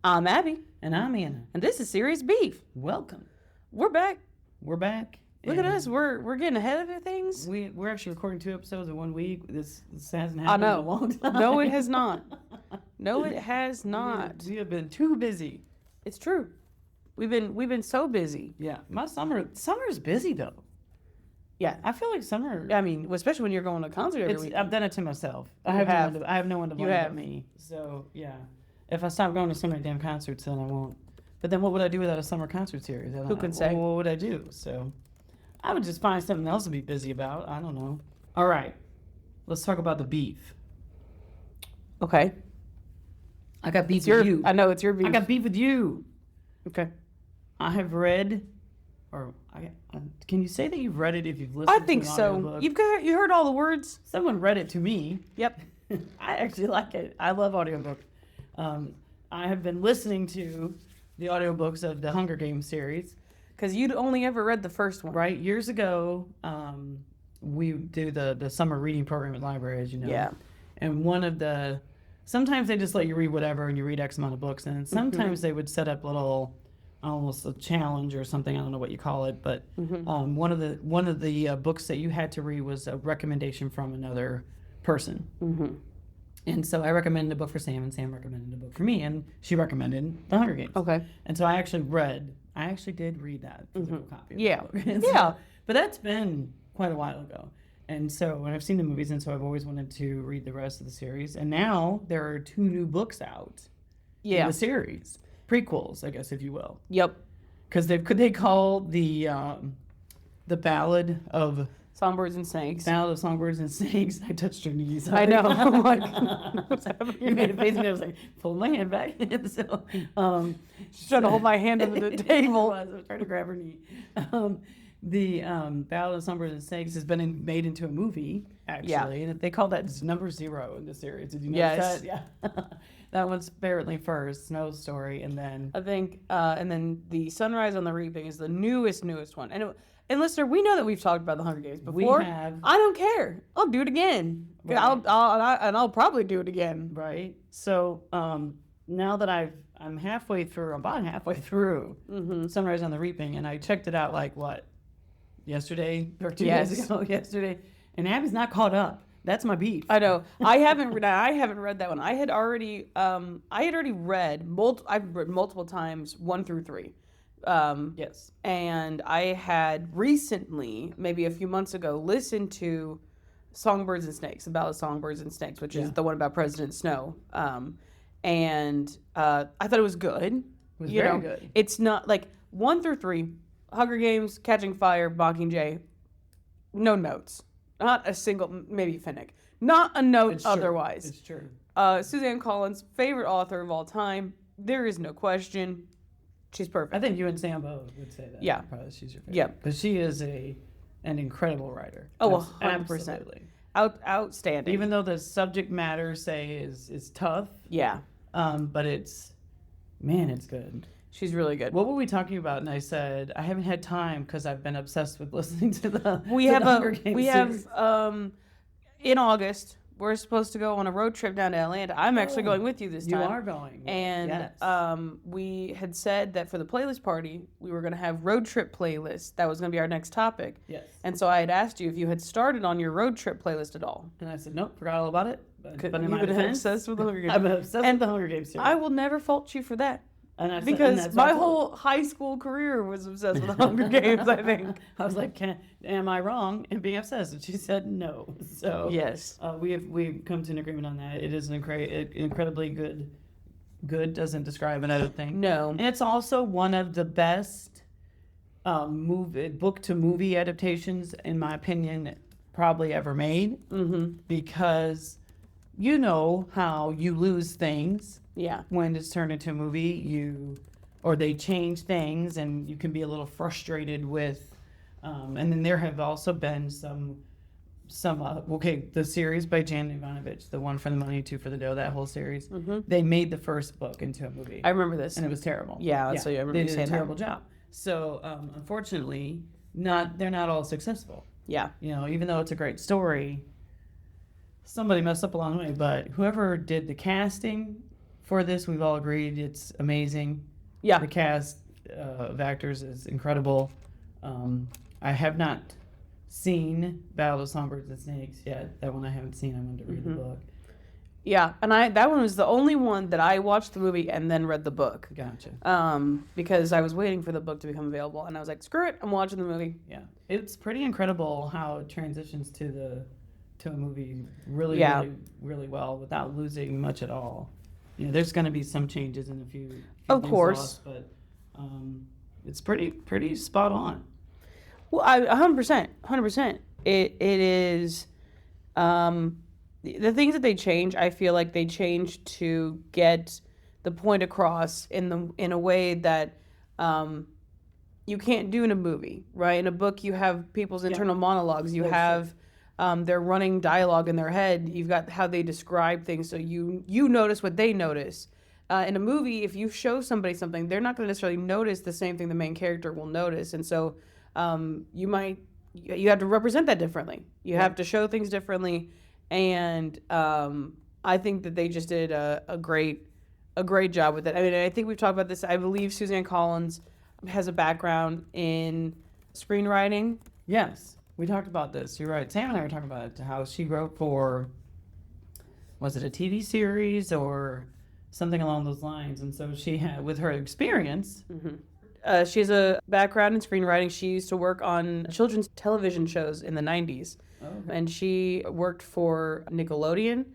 I'm Abby, And I'm Anna. and this is Serious Beef. Welcome. We're back. We're back. Look at us. We're getting ahead of things. We're actually recording 2 episodes in 1 week. This hasn't I happened in know. a long time. No, it has not. No, it has not. We have been too busy. It's true. We've been so busy. Yeah. My summer's busy though. Yeah. I feel like summer. I mean, especially when you're going to a concert every week. I've done it to myself. You I have. have no one to You blame have. but me. So yeah. If I stop going to so many damn concerts, then I won't. But then what would I do without a summer concert series? I don't Who can know. say? What would I do? So I would just find something else to be busy about. I don't know. All right. Let's talk about the beef. Okay. I got beef It's your. with you. I know it's your beef. I got beef with you. Okay. I have read, can you say that you've read it if you've listened I to think an so. audiobook? You heard all the words. Someone read it to me. Yep. I actually like it. I love audiobook. I have been listening to the audiobooks of the Hunger Games series. Because you'd only ever read the first one. Right? Years ago, we do the summer reading program at library, as you know. Yeah. And sometimes they just let you read whatever and you read X amount of books. And sometimes they would set up almost a challenge or something. I don't know what you call it. But one of the books that you had to read was a recommendation from another person. Mm-hmm. And so I recommended a book for Sam, and Sam recommended a book for me, and she recommended The Hunger Games. Okay. And so I actually did read that physical copy of Yeah. the book. And so- Yeah. But that's been quite a while ago. And so when I've seen the movies, and so I've always wanted to read the rest of the series. And now there are 2 new books out in Yeah. the series. Prequels, I guess, if you will. Yep. Because they call the Ballad of Songbirds and Snakes. Songbirds and Snakes. I touched her knees. I know. I'm like, what's happening? You made a face, and I was like, pull my hand back. So, She's trying to hold my hand under the table. I was trying to grab her knee. The Ballad of Songbirds and Snakes has been made into a movie, actually. Yeah. And they call that number 0 in the series. Did you know Yes. that? Yeah. That one's apparently first, Snow's story, and then... I think, and then the Sunrise on the Reaping is the newest one. And listener, we know that we've talked about the Hunger Games before. We have. I don't care. I'll do it again. Right. I'll probably do it again. Right? So, now that I'm about halfway through Sunrise on the Reaping, and I checked it out yesterday or 2 days ago, yesterday, and Abby's not caught up. That's my beef. I know. I haven't read that one. I've read multiple times 1 through 3. Yes. And I had recently, maybe a few months ago, listened to Songbirds and Snakes, the Ballad of Songbirds and Snakes, which is the one about President Snow. And I thought it was good. It was very good. It's not like 1 through 3, Hunger Games, Catching Fire, Mockingjay, no notes. Not a single, maybe Finnick. Not a note It's true. otherwise. It's true. Suzanne Collins, favorite author of all time. There is no question. She's perfect. I think you and Sam both would say that. Yeah. Probably she's your favorite. Yeah. But she is an incredible writer. Oh, 100%. Absolutely. Outstanding. Even though the subject matter, is tough, yeah, but it's good. she's really good. What were we talking about? And I said, I haven't had time because I've been obsessed with listening to the We to have the Hunger Games series. in August, we're supposed to go on a road trip down to Atlanta. I'm actually going with you this time. You are going. And yes. we had said that for the playlist party, we were going to have road trip playlists. That was going to be our next topic. Yes. And so I had asked you if you had started on your road trip playlist at all. And I said, nope, forgot all about it. But in You've my been defense, obsessed with the Hunger Games. I'm obsessed with the Hunger Games series. I will never fault you for that. And I said- and Because that's what I my told whole high school career was obsessed with the Hunger Games, I think. I was like, am I wrong in being obsessed? And she said no. So Yes. we've come to an agreement on that. It is an incredibly good. Good doesn't describe it, I don't think. No. And it's also one of the best book to movie adaptations, in my opinion, probably ever made. Mm-hmm. Because you know how you lose things. Yeah. When it's turned into a movie, or they change things, and you can be a little frustrated with. And then there have also been some the series by Jan Ivanovic, the One for the Money, Two for the Dough, that whole series. Mm-hmm. They made the first book into a movie. I remember this. And it was terrible. Yeah, so I remember they you did saying a that. terrible job. So unfortunately, they're not all successful. Yeah. Even though it's a great story, somebody messed up along the way. But whoever did the casting for this, we've all agreed it's amazing. Yeah. The cast of actors is incredible. I have not seen Battle of Songbirds and Snakes yet. That one I haven't seen. I wanted to read the book. Yeah, and that one was the only one that I watched the movie and then read the book. Gotcha. Because I was waiting for the book to become available, and I was like, screw it, I'm watching the movie. Yeah, it's pretty incredible how it transitions to a movie really, Yeah. really, really well without losing much at all. You know, there's going to be some changes in a few Of things course. lost, but it's pretty spot on. Well, 100%. It is, the things that they change, I feel like they change to get the point across in a way that you can't do in a movie, right? In a book, you have people's internal monologues. You have their running dialogue in their head. You've got how they describe things, so you notice what they notice. In a movie, if you show somebody something, they're not going to necessarily notice the same thing the main character will notice, and so you have to represent that differently. You have to show things differently, and I think that they just did a great job with it. I mean, I think we've talked about this. I believe Suzanne Collins has a background in screenwriting. Yes, we talked about this. You're right. Sam and I were talking about it, how she wrote for, was it a TV series or something along those lines? And so she had, with her experience. She has a background in screenwriting. She used to work on children's television shows in the 90s. Okay. And she worked for Nickelodeon,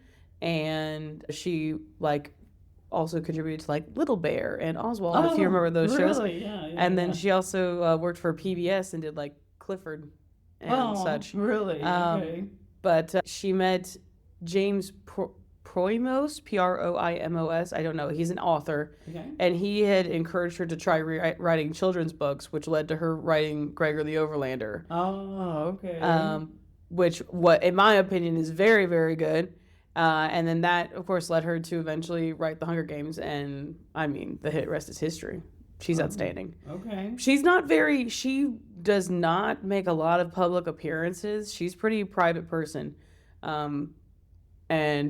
and she also contributed to Little Bear and Oswald, if you remember those shows. Really? Yeah. And then she also worked for PBS and did Clifford and such. Really? Okay. But she met James Proimos, Proimos. I don't know. He's an author. Okay. And he had encouraged her to try writing children's books, which led to her writing Gregor the Overlander. Oh, okay. Which, in my opinion, is very, very good. And then that, of course, led her to eventually write The Hunger Games. And, I mean, the rest is history. She's outstanding. Okay. She does not make a lot of public appearances. She's a pretty private person. And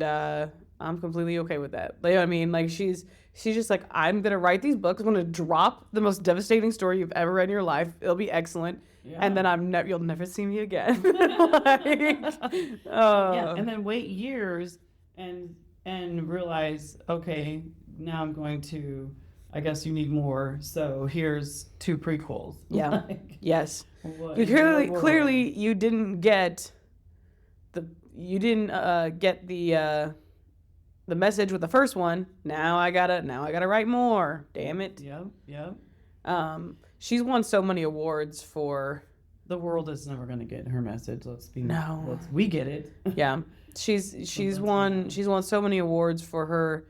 I'm completely okay with that. I mean, she's just I'm going to write these books. I'm going to drop the most devastating story you've ever read in your life. It'll be excellent. Yeah. And then you'll never see me again. Yeah, and then wait years and realize, okay, now I'm going to, I guess you need more. So here's 2 prequels. Yeah. Yes. You clearly you didn't get the message with the first one. Now I gotta write more. Damn it. Yep. She's won so many awards for. The world is never going to get her message. No. We get it. Yeah, she's won so many awards for her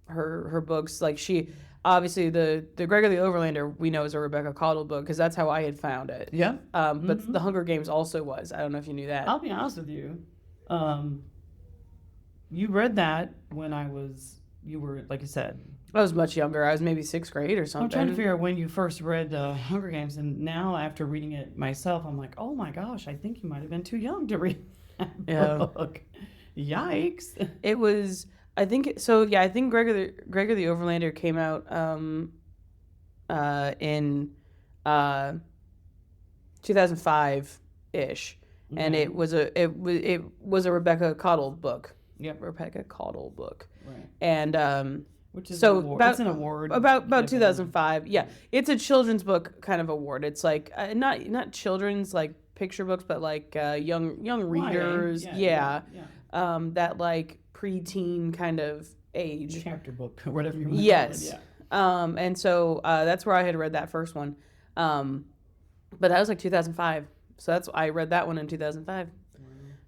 her books. She obviously the Gregor the Overlander we know is a Rebecca Caudle book because that's how I had found it. Yeah. But The Hunger Games also was. I don't know if you knew that. I'll be honest with you. You read that when you were, like you said. I was much younger. I was maybe 6th grade or something. I'm trying to figure out when you first read Hunger Games, and now after reading it myself, I'm like, oh my gosh, I think you might have been too young to read that book. Yikes. It was, I think, so yeah, I think Gregor the Overlander came out in 2005-ish, and it was a Rebecca Caudle book. Yep. Rebecca Caudle book. Right. And which is so an award. It's an award. About 2005. Yeah. It's a children's book kind of award. It's not children's picture books, but young readers. Yeah. That preteen kind of age. Chapter book, or whatever you want Yes. to call it. Yeah. And so that's where I had read that first one. But that was 2005. So I read that one in 2005.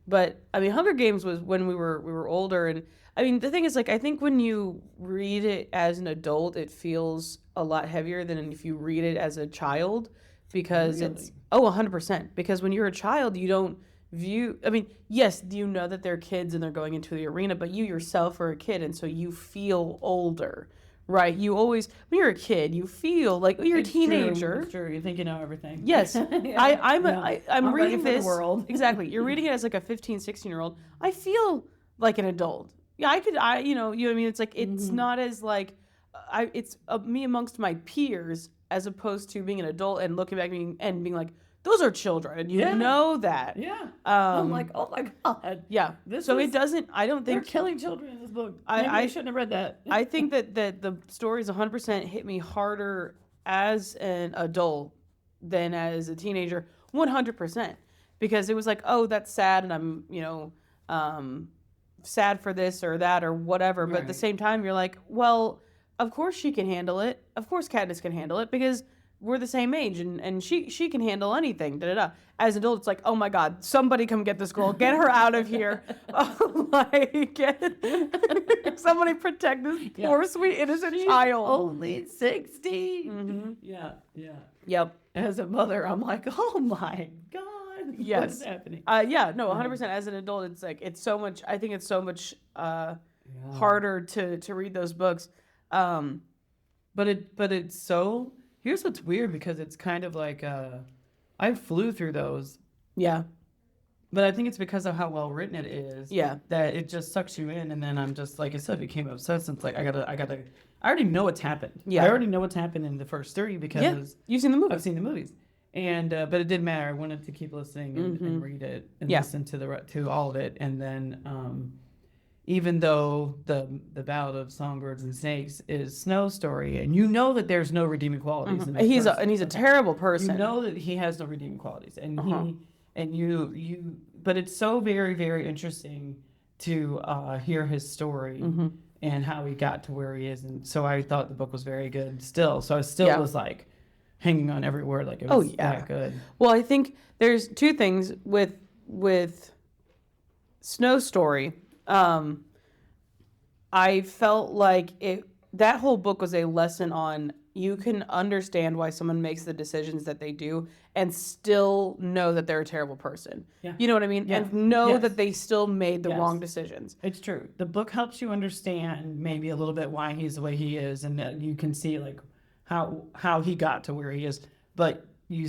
But I mean, Hunger Games was when we were older, and I mean, the thing is, I think when you read it as an adult, it feels a lot heavier than if you read it as a child, because it's 100%. Because when you're a child, you don't view. I mean, yes, you know that they're kids and they're going into the arena, but you yourself are a kid, and so you feel older. Right, you always, when you're a kid, you feel like you're a teenager. It's true. You think you know everything. Yes, I'm reading ready for this. the world. Exactly, you're reading it as a 15, 16-year-old. I feel like an adult. Yeah, you know what I mean? It's like, it's not as like, it's me amongst my peers as opposed to being an adult and looking back and being like, those are children. And you Yeah. know that. Yeah. I'm like, oh my God. Yeah. This So is- it doesn't, I don't They're think, killing children in this book. I- Maybe I- I shouldn't have read that. I think that the stories 100% hit me harder as an adult than as a teenager, 100%. Because it was like, oh, that's sad, and I'm, you know, sad for this or that or whatever. But at the Right. same time, you're like, well, of course she can handle it. Of course Katniss can handle it because we're the same age, and she can handle anything. Da da da. As an adult, it's like, oh my God, somebody come get this girl, get her out of here. Like, somebody protect this poor sweet innocent child. Only 16. Mm-hmm. Yeah. Yeah. Yep. As a mother, I'm like, oh my God. Yes. What's happening? Yeah. No. 100%. As an adult, it's like it's so much. I think it's so much harder to read those books. But it's so. Here's what's weird because it's kind of like I flew through those, Yeah. but I think it's because of how well written it is. Yeah. That it just sucks you in, and then I'm just like I said, became obsessed. It's like I already know what's happened. Yeah. I already know what's happened in the first 3 because You've seen the movie. I've seen the movies. And but it didn't matter. I wanted to keep listening and read it and Yeah. listen to all of it. And then even though the Ballad of Songbirds and Snakes is Snow's story, and you know that there's no redeeming qualities in this He's person. a terrible person. You know that he has no redeeming qualities, and Uh-huh. you. But it's so very very interesting to hear his story and how he got to where he is, and so I thought the book was very good. Still, so I still Yeah. was like hanging on every word, like it was that good. Well, I think there's 2 things with Snow's story. I felt like that whole book was a lesson on you can understand why someone makes the decisions that they do and still know that they're a terrible person. Yeah. You know what I mean? Yeah. And know Yes. that they still made the Yes. wrong decisions. It's true. The book helps you understand maybe a little bit why he's the way he is, and that you can see like how he got to where he is, but you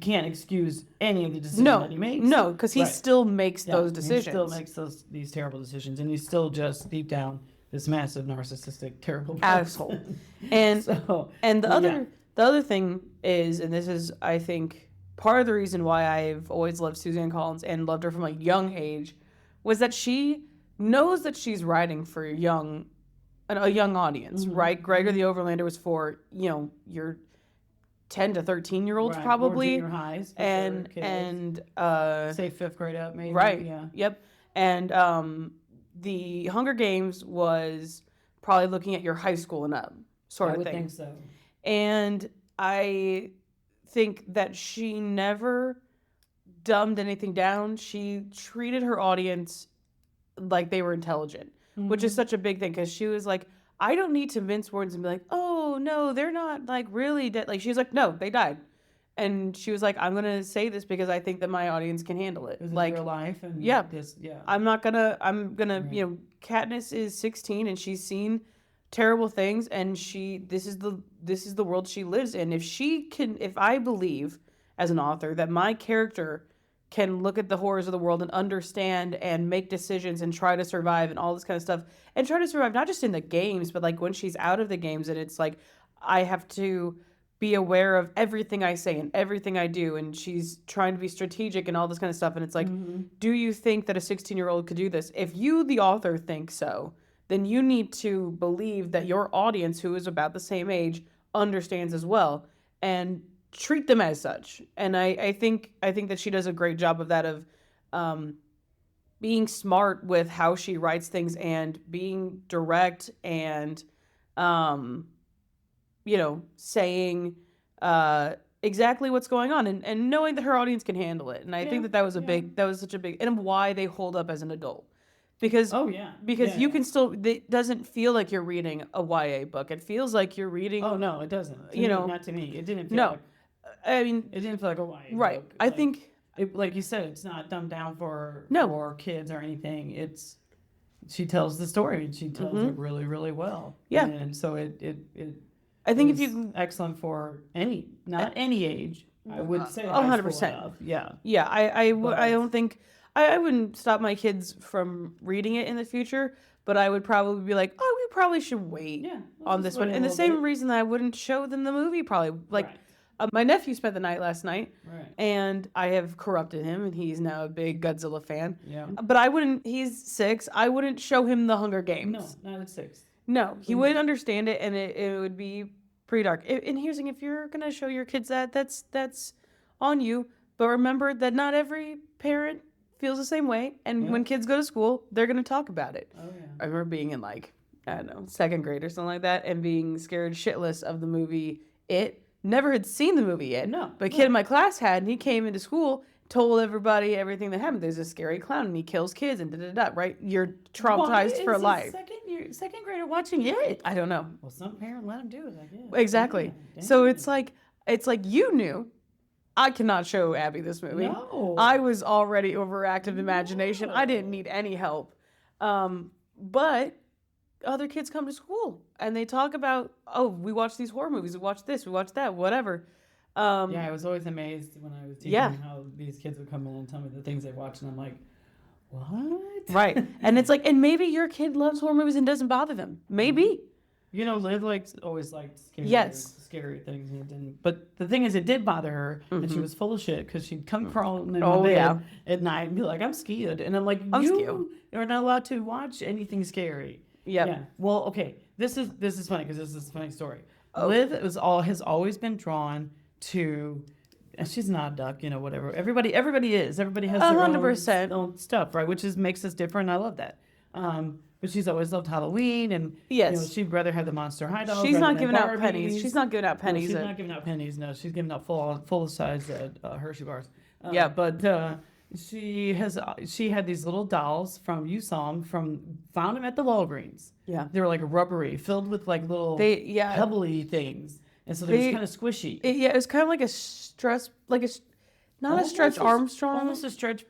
can't excuse any of the decisions that he makes. No, because he Right. still makes Yeah, those decisions. He still makes these terrible decisions, and he's still just deep down this massive narcissistic terrible person. Asshole. And So, and the yeah. other thing is, and this is I think part of the reason why I've always loved Suzanne Collins and loved her from a young age, was that she knows that she's writing for a young audience, Mm-hmm. right? Gregor the Overlander was for, you know, your 10 to 13-year-olds Right, or probably, junior highs for and sure, kids. and say 5th grade up, maybe. right, Yeah. yep, and the Hunger Games was probably looking at your high school and up sort I of would thing. think so. And I think that she never dumbed anything down. She treated her audience like they were intelligent, which is such a big thing, because she was like, I don't need to mince words and be like, oh, no, they're not like really dead. Like, she was like, no, they died. And she was like, I'm going to say this because I think that my audience can handle it. This is Like, real life, and yeah. yeah. I'm gonna, Right. you know, Katniss is 16 and she's seen terrible things, and this is the world she lives in. If I believe as an author that my character can look at the horrors of the world and understand and make decisions and try to survive and all this kind of stuff, and try to survive not just in the games, but like when she's out of the games, and it's like I have to be aware of everything I say and everything I do, and she's trying to be strategic and all this kind of stuff, and it's like, do you think that a 16-year-old could do this? If you, the author, think so, then you need to believe that your audience, who is about the same age, understands as well, and treat them as such. And I think that she does a great job of that, of being smart with how she writes things and being direct and you know, saying exactly what's going on, and knowing that her audience can handle it. And I think that was such a big, and why they hold up as an adult. Because you can still, it doesn't feel like you're reading a YA book. It feels like you're reading. Oh no, it doesn't. You know, not to me. It didn't feel no. like, I mean, it didn't feel like a YA right. book. I Like, think like you said, it's not dumbed down for kids or anything. She tells the story, and she tells it really, really well. Yeah. And so it I think is if you excellent for not any age. I would say 100%. Yeah. Yeah, I But- don't think I wouldn't stop my kids from reading it in the future, but I would probably be like, oh, we probably should wait Yeah. on this one. And the same reason that I wouldn't show them the movie, probably. Like, Right. my nephew spent the night last night, Right. and I have corrupted him, and he's now a big Godzilla fan. Yeah. But I wouldn't, he's 6, I wouldn't show him the Hunger Games. No, not at 6. No, he wouldn't understand it, and it would be pretty dark. And here's the thing, if you're going to show your kids that, that's on you. But remember that not every parent feels the same way. And Yeah. when kids go to school, they're going to talk about it. Oh yeah. I remember being in like, I don't know, 2nd grade or something like that, and being scared shitless of the movie It. Never had seen the movie It. No, But a kid in my class had, and he came into school, told everybody everything that happened. There's a scary clown, and he kills kids, and da-da-da, right? You're traumatized for life. Second grader watching it. I don't know. Well, some parent let him do it, I guess. Exactly. Yeah, So dang. it's like you knew. I cannot show Abby this movie. No. I was already overactive imagination. I didn't need any help. But other kids come to school and they talk about, oh, we watch these horror movies, we watch this, we watch that, whatever. Yeah, I was always amazed when I was teaching Yeah. how these kids would come in and tell me the things they watch, and I'm like, what? Right. And it's like, and maybe your kid loves horror movies and doesn't bother them. Maybe. You know, Liv always liked scary things, and it didn't. But the thing is, it did bother her, and she was full of shit because she'd come crawling in my bed at night and be like, "I'm scared," and I'm like, I'm scared. "You are not allowed to watch anything scary." Yep. Yeah. Well, okay. This is funny because this is a funny story. Oh. Liv has always been drawn to. And she's not a duck, you know, whatever. Everybody is. Everybody has their 100%. own stuff, right? Which makes us different. I love that. But she's always loved Halloween, and Yes. you know, she'd rather have the Monster High doll. She's rather not than giving out Barbies. pennies. She's not giving out pennies. No, she's not giving out pennies. No, she's giving out full size Hershey bars. Yeah. But she had these little dolls from found them at the Walgreens. Yeah. They were like rubbery, filled with like little Yeah. pebbly things, and so they They- was kind of squishy. It was kind of like a stress, like not a Stretch Armstrong. Almost a Stretch.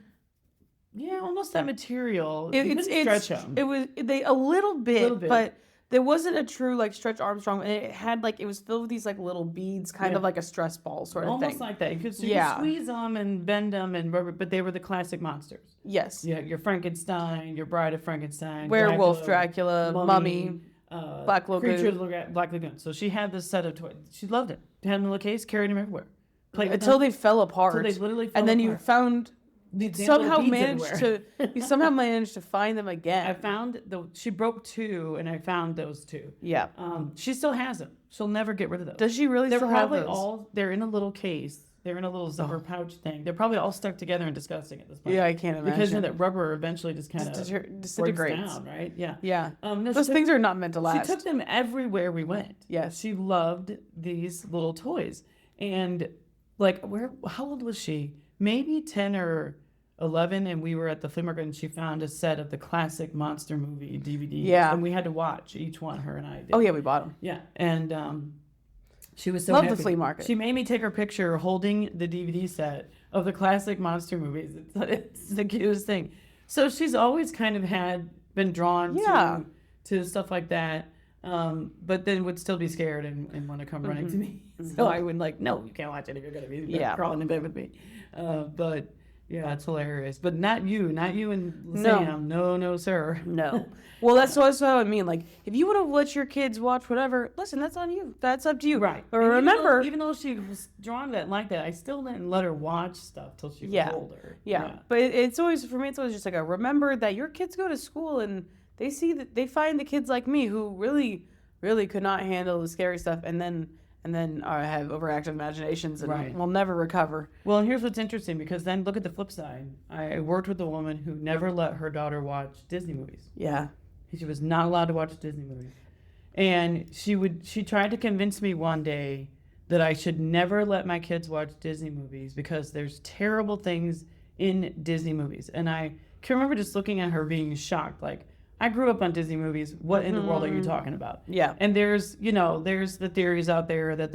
Yeah, almost that material. It, You it's couldn't stretch them. It was a little bit, bit. but there wasn't a true like Stretch Armstrong, and it had like it was filled with these like little beads, kind of like a stress ball sort of Almost thing. like that. You could Yeah. squeeze them and bend them and rubber, but they were the classic monsters. Yes, Yeah, your Frankenstein, your Bride of Frankenstein, Werewolf, Dracula, Mummy, Black Lagoon. Creature of the Black Lagoon. So she had this set of toys. She loved it. Had them in a case, carried them everywhere. Played with until them. they fell apart. Until they literally fell and then you apart. found The damn little somehow beads managed everywhere. you somehow managed to find them again. I found she broke 2, and I found those 2. Yeah. She still has them. She'll never get rid of those. Does she really They're still have probably those? they're in a little case. They're in a little zipper pouch thing. They're probably all stuck together and disgusting at this point. Yeah, I can't imagine. Because you know, that rubber eventually just kind of Disintegrates. breaks down, right? Yeah. Yeah. No, Those things are not meant to She last. took them everywhere we went. Yes. She loved these little toys. And like, how old was she? Maybe 10 or 11, and we were at the flea market, and she found a set of the classic monster movie DVDs. Yeah. And we had to watch each one, her and I did. Oh yeah, we bought them. Yeah. And she was so Love the happy. flea market. She made me take her picture holding the DVD set of the classic monster movies. It's the cutest thing. So she's always kind of been drawn Yeah. to stuff like that. But then would still be scared and want to come running to me. So I would like, no, you can't watch it if you're going to be crawling in bed with me. But yeah, it's hilarious. But not you and Sam. No, sir. No. Well, that's what I mean. Like, if you want to let your kids watch whatever, listen, that's on you. That's up to you. Right. But And remember, even though she was drawn to that like that, I still didn't let her watch stuff till she was Yeah. older. yeah. But it's always, for me, it's always just like remember that your kids go to school and they see that they find the kids like me who really, really could not handle the scary stuff and then have overactive imaginations and Right. will never recover. Well, and here's what's interesting, because then look at the flip side. I worked with a woman who never let her daughter watch Disney movies. Yeah. She was not allowed to watch Disney movies. And she tried to convince me one day that I should never let my kids watch Disney movies because there's terrible things in Disney movies. And I can remember just looking at her being shocked. Like, I grew up on Disney movies. What in the world are you talking about? Yeah. And there's the theories out there that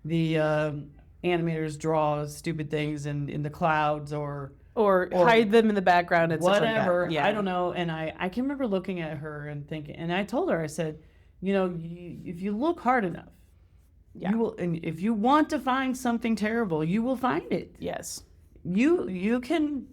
the animators draw stupid things in the clouds or hide them in the background and stuff like that. whatever. Yeah. I don't know. And I can remember looking at her and thinking, and I told her, I said, if you look hard enough, you will, and if you want to find something terrible, you will find it. Yes. You can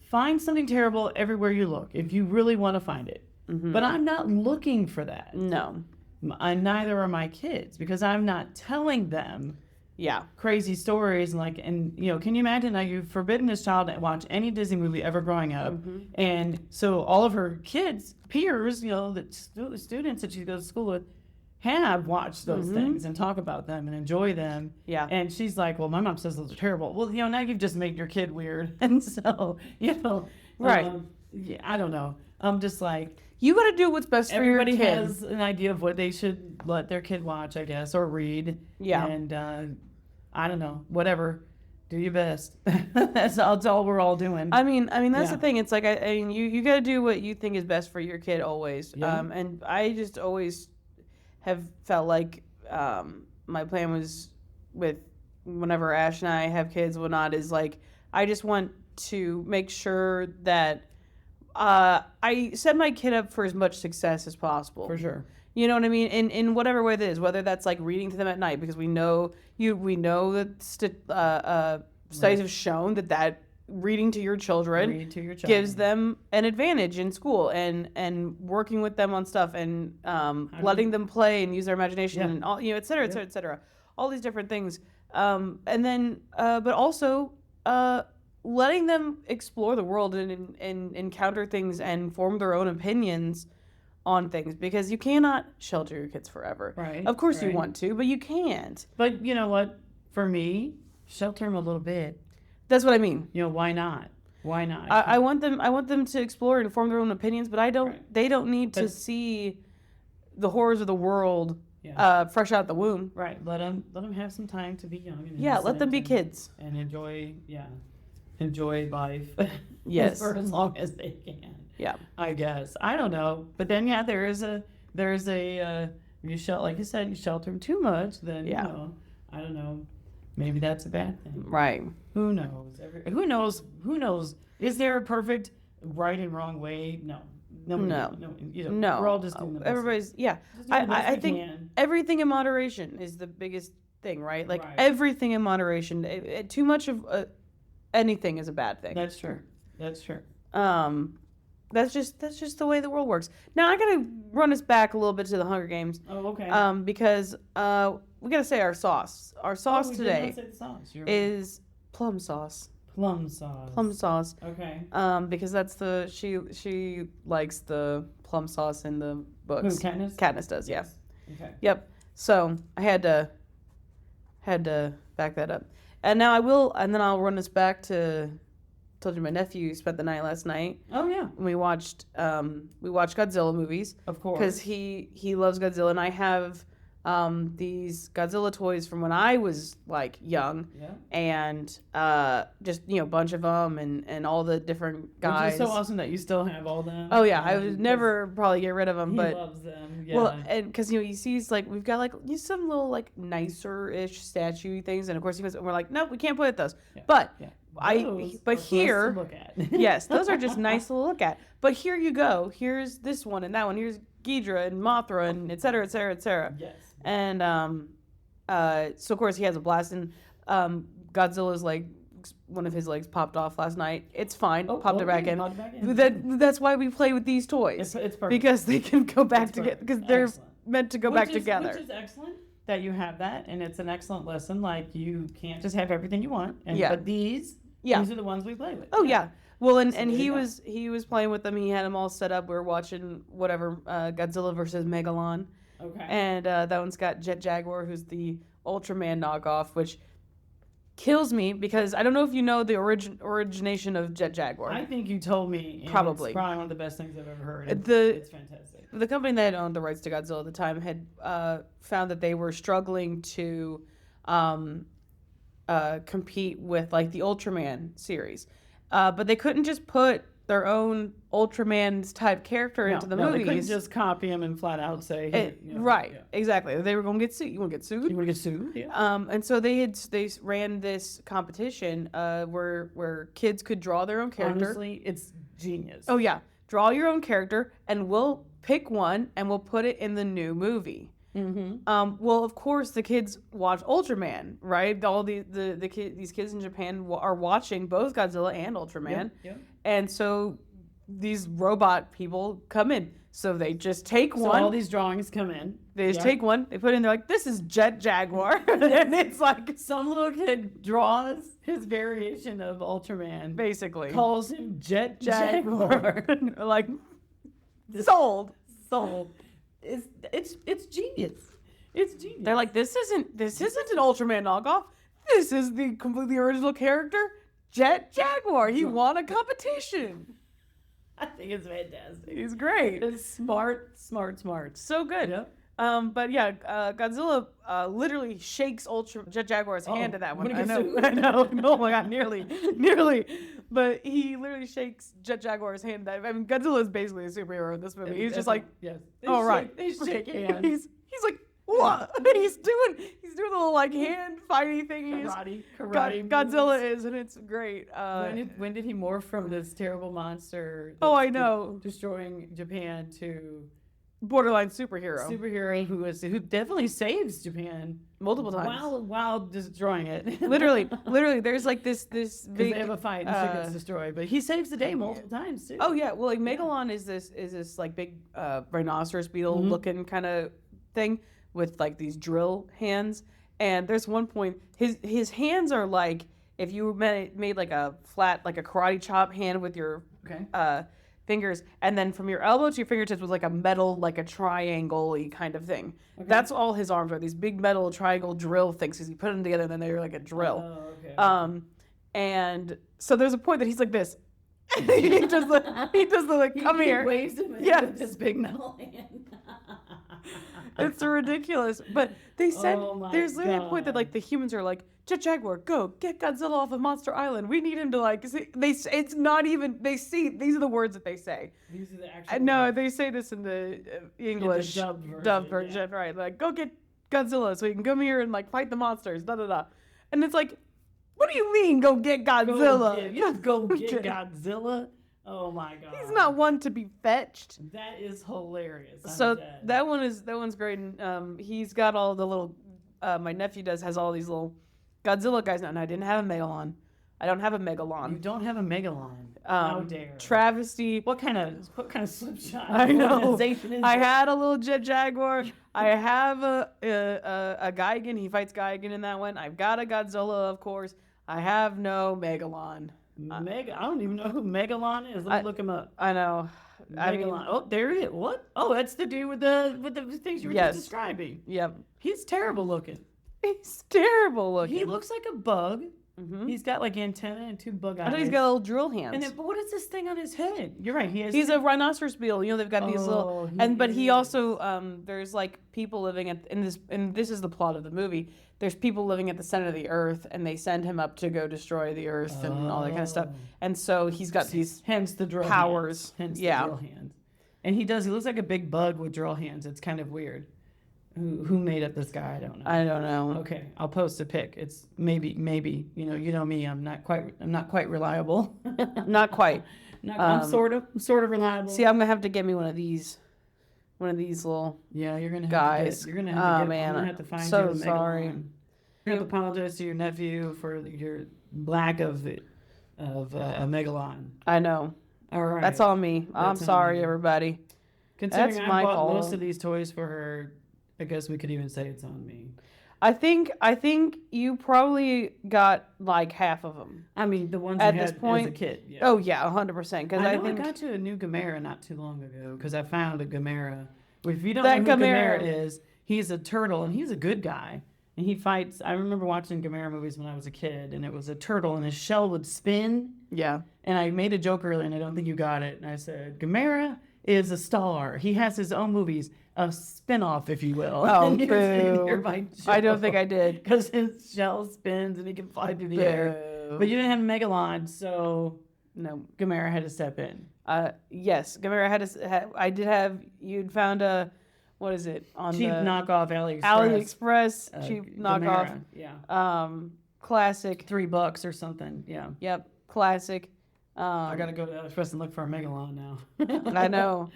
find something terrible everywhere you look if you really want to find it. But I'm not looking for that. No. Neither are my kids, because I'm not telling them Yeah. crazy stories and can you imagine now you've forbidden this child to watch any Disney movie ever growing up, and so all of her kids peers, the students that she goes to school with have watched those things and talk about them and enjoy them. Yeah. And she's like, well, my mom says those are terrible. Well, now you've just made your kid weird. And so Right. yeah, I don't know, I'm just like, You got to do what's best for your everybody kid. has an idea of what they should let their kid watch, I guess, or read. Yeah. And I don't know, whatever. Do your best. That's all we're all doing. I mean, that's Yeah. the thing. It's like, I mean, you got to do what you think is best for your kid always. Yeah. And I just always have felt like my plan was with whenever Ash and I have kids and whatnot is like, I just want to make sure that I set my kid up for as much success as possible. For sure. You know what I mean? In whatever way that is, whether that's like reading to them at night, because we know that studies have shown that reading to your children Read to your child. gives them an advantage in school, and working with them on stuff, and letting them play and use their imagination, Yeah. and all, et cetera, et cetera, et cetera, all these different things. And then, but also letting them explore the world and encounter things and form their own opinions on things, because you cannot shelter your kids forever. Right, Of course you right. want to, but you can't. But you know what? For me, shelter them a little bit. That's what I mean. Why not? Why not? I want them to explore and form their own opinions, but Right. they don't need to But- see the horrors of the world Yeah. fresh out the womb. Right. Let them have some time to be young. And Yeah, let them be innocent kids. and enjoy life. Yes. For as long as they can. Yeah. I guess. I don't know. But then there's a like you said, you shelter them too much, then Yeah. I don't know. Maybe that's a bad thing. Right. Who knows? Who knows? Is there a perfect right and wrong way? No. No. No. We're all just doing the best. Everybody's yeah. Just doing the best I we think can. everything in moderation is the biggest thing, right? Like Right. everything in moderation. Too much of anything is a bad thing. That's true. That's just the way the world works. Now I gotta run us back a little bit to the Hunger Games. Oh, okay. Because we gotta say our sauce. Our sauce we did today not say the sauce. You're right. is plum sauce. Plum sauce. Plum sauce. Okay. Because that's she likes the plum sauce in the books. Who, Katniss? Katniss does, yeah. Okay. Yep. So I had to back that up. And now I will, and then I'll run us back to. Told you my nephew spent the night last night. Oh yeah. And we watched Godzilla movies Of course. because he loves Godzilla, and I have these Godzilla toys from when I was like young, Yeah. and just a bunch of them, and all the different guys. Which is so awesome that you still have all them. Oh yeah, I would never probably get rid of them, He but loves them. Yeah. well, and because he sees like we've got like some little like nicer-ish statue things, and of course he goes, and we're like, nope, we can't put it those. Yeah. But Yeah. but Those are nice here, to look at. yes, those are just nice to look at. But here you go. Here's this one and that one. Here's Ghidra and Mothra and et cetera, et cetera, et cetera. Yes. And so of course he has a blast, and Godzilla's like one of his legs popped off last night. It's fine. Popped it back in. Popped it back in. That's why we play with these toys, It's perfect. because they can go back It's together, perfect. because they're Excellent. meant to go back together. Which is excellent that you have that, and it's an excellent lesson. Like, you can't just have everything you want. And, Yeah. But these are the ones we play with. Oh yeah. Well, and So there you go. he was playing with them. He had them all set up. We were watching whatever Godzilla versus Megalon, Okay. and that one's got Jet Jaguar, who's the Ultraman knockoff, which kills me because I don't know if you know the origination of Jet Jaguar. I think you told me. And Probably. It's probably one of the best things I've ever heard. It's fantastic. The company that owned the rights to Godzilla at the time had found that they were struggling to compete with like the Ultraman series, but they couldn't just put their own Ultraman type character into the They movies. couldn't just copy him and flat out say, hey, right, yeah. exactly. They were going to get sued. You want to get sued? You want to get sued? Yeah. And so they ran this competition where kids could draw their own character. Honestly, it's genius. Oh yeah, draw your own character, and we'll pick one and we'll put it in the new movie. Mm-hmm. Well, of course, the kids watch Ultraman, right? All these kids in Japan are watching both Godzilla and Ultraman, Yep. and so these robot people come in. So they just take So one. all these drawings come in. They just Yeah. take one. They put it in. They're like, this is Jet Jaguar, and it's like Some little kid draws his variation of Ultraman, basically calls him Jet Jaguar. like sold. Sold. It's genius. It's genius. They're like, this isn't an Ultraman knockoff. This is the completely original character, Jet Jaguar. He won a competition. I think it's fantastic. He's great. It's smart. So good. Yep. But yeah, Godzilla literally shakes Jet Jaguar's hand to that one. I'm I gonna know, get I know. Oh my god, nearly. But he literally shakes Jet Jaguar's hand. I mean, Godzilla is basically a superhero in this movie. He's just like, yes. oh right, They shake hands. He's like, what? he's doing the little like hand fighty thingies. Karate. Godzilla is, and it's great. When did he morph from this terrible monster? Oh, I that's know. Destroying Japan to Borderline superhero. superhero who definitely saves Japan Multiple times. while destroying it. literally, there's like this Because big. they have a fight and shit gets destroyed, but he saves the day multiple times too. Oh yeah, well like Megalon is this like big rhinoceros beetle looking kind of thing with like these drill hands, and there's one point his hands are like if you made like a flat like a karate chop hand with your Okay. fingers, and then from your elbow to your fingertips was like a metal like a triangle-y kind of thing. That's all his arms are, these big metal triangle drill things, because he put them together and then they're like a drill. Oh, okay. And so there's a point that he's like this. he does the like, come here. He waves him Yes. with his big metal hand. It's ridiculous. But they said Oh my there's literally a point that God. like the humans are like, Jet Jaguar, go get Godzilla off of Monster Island. We need him to like see, it's not even these are the words that they say. These are the actual. No, they say this in the English dubbed version, right? Like, go get Godzilla so he can come here and like fight the monsters. Da da da. And it's like, what do you mean, go get Godzilla? Go get Godzilla. Oh my god. He's not one to be fetched. That is hilarious. I'm So dead. that one's great. And he's got all the little. My nephew has all these little Godzilla guys now. And I didn't have a Megalon. I don't have a You Megalon. don't have a Megalon. How dare. Travesty. What kind of slipshod I know. organization is I that? had a little Jet Jaguar. I have a Gigan. He fights Gigan in that one. I've got a Godzilla, of course. I have no Megalon. I don't even know who Megalon is. Let me look him up. I know. I Megalon. mean, Oh, there he is. What? Oh, that's the dude with the things you were Yes. just describing. yep. He's terrible looking. He's terrible looking. He looks like a bug. Mhm. He's got like antenna and two bug eyes. I know he's got little drill hands. And then, but what is this thing on his head? You're right. He has. He's a rhinoceros beetle. You know, they've got these little, but he is. also, there's like people living and this is the plot of the movie. There's people living at the center of the earth, and they send him up to go destroy the earth and all that kind of stuff. And so he's got these hence the drill powers. Hands. Hence Yeah. the drill hands. And he looks like a big bug with drill hands. It's kind of weird. Who made up this guy? I don't know. I don't know. Okay, I'll post a pic. It's maybe you know me. I'm not quite reliable. Not quite. I'm sort of reliable. See, I'm gonna have to get me one of these little yeah, you're gonna have guys. To get, you're gonna have to get, man, I'm gonna have to find so you a Megalon. sorry. You're gonna have to apologize to your nephew for your lack of a Megalon. I know. All right, That's on me. I'm That's on sorry, you. everybody. Considering that's I my bought fault. most of these toys for her, I guess we could even say it's on me. I think you probably got like half of them. I mean, the ones At you this had point- as a kid. Yeah. Oh yeah, 100%. Because I I know think I got to a new Gamera not too long ago because I found a Gamera. If you don't That know who Gamera- Gamera is, he's a turtle and he's a good guy. And he fights. I remember watching Gamera movies when I was a kid, and it was a turtle, and his shell would spin. yeah. And I made a joke earlier, and I don't think you got it. And I said, Gamera is a star. He has his own movies, a spin-off, if you will. Oh, And you're sitting boo. here by I don't think I did. because his shell spins and he can fly through the air. Boo. But you didn't have Megalon, so No. Gamera had to step in. Yes, Gamera I did have. You'd found a, what is it on Cheap the knockoff AliExpress. AliExpress cheap knockoff. Gamera, Yeah. Classic. $3 or something. Yeah. Yep, classic. I gotta go to AliExpress and look for a Megalon now. I know.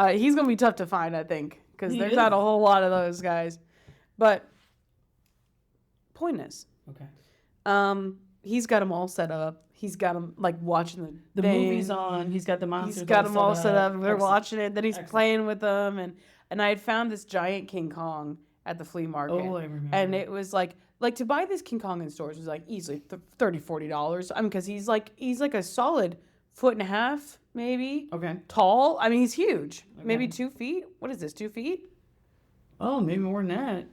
He's gonna be tough to find, I think, because He there's is. not a whole lot of those guys. But point is, Okay. he's got them all set up. He's got them like watching The thing. movie's on. He's got the monsters. He's got them all set up. They're Excellent. watching it. Then he's Excellent. playing with them, and I had found this giant King Kong at the flea market. Oh, I remember. And it was like to buy this King Kong in stores was like easily $30-$40. I mean, because he's like a solid 1.5 feet maybe Okay. tall. I mean, he's huge. Maybe Okay. 2 feet. What is this? 2 feet? Oh, maybe more than that.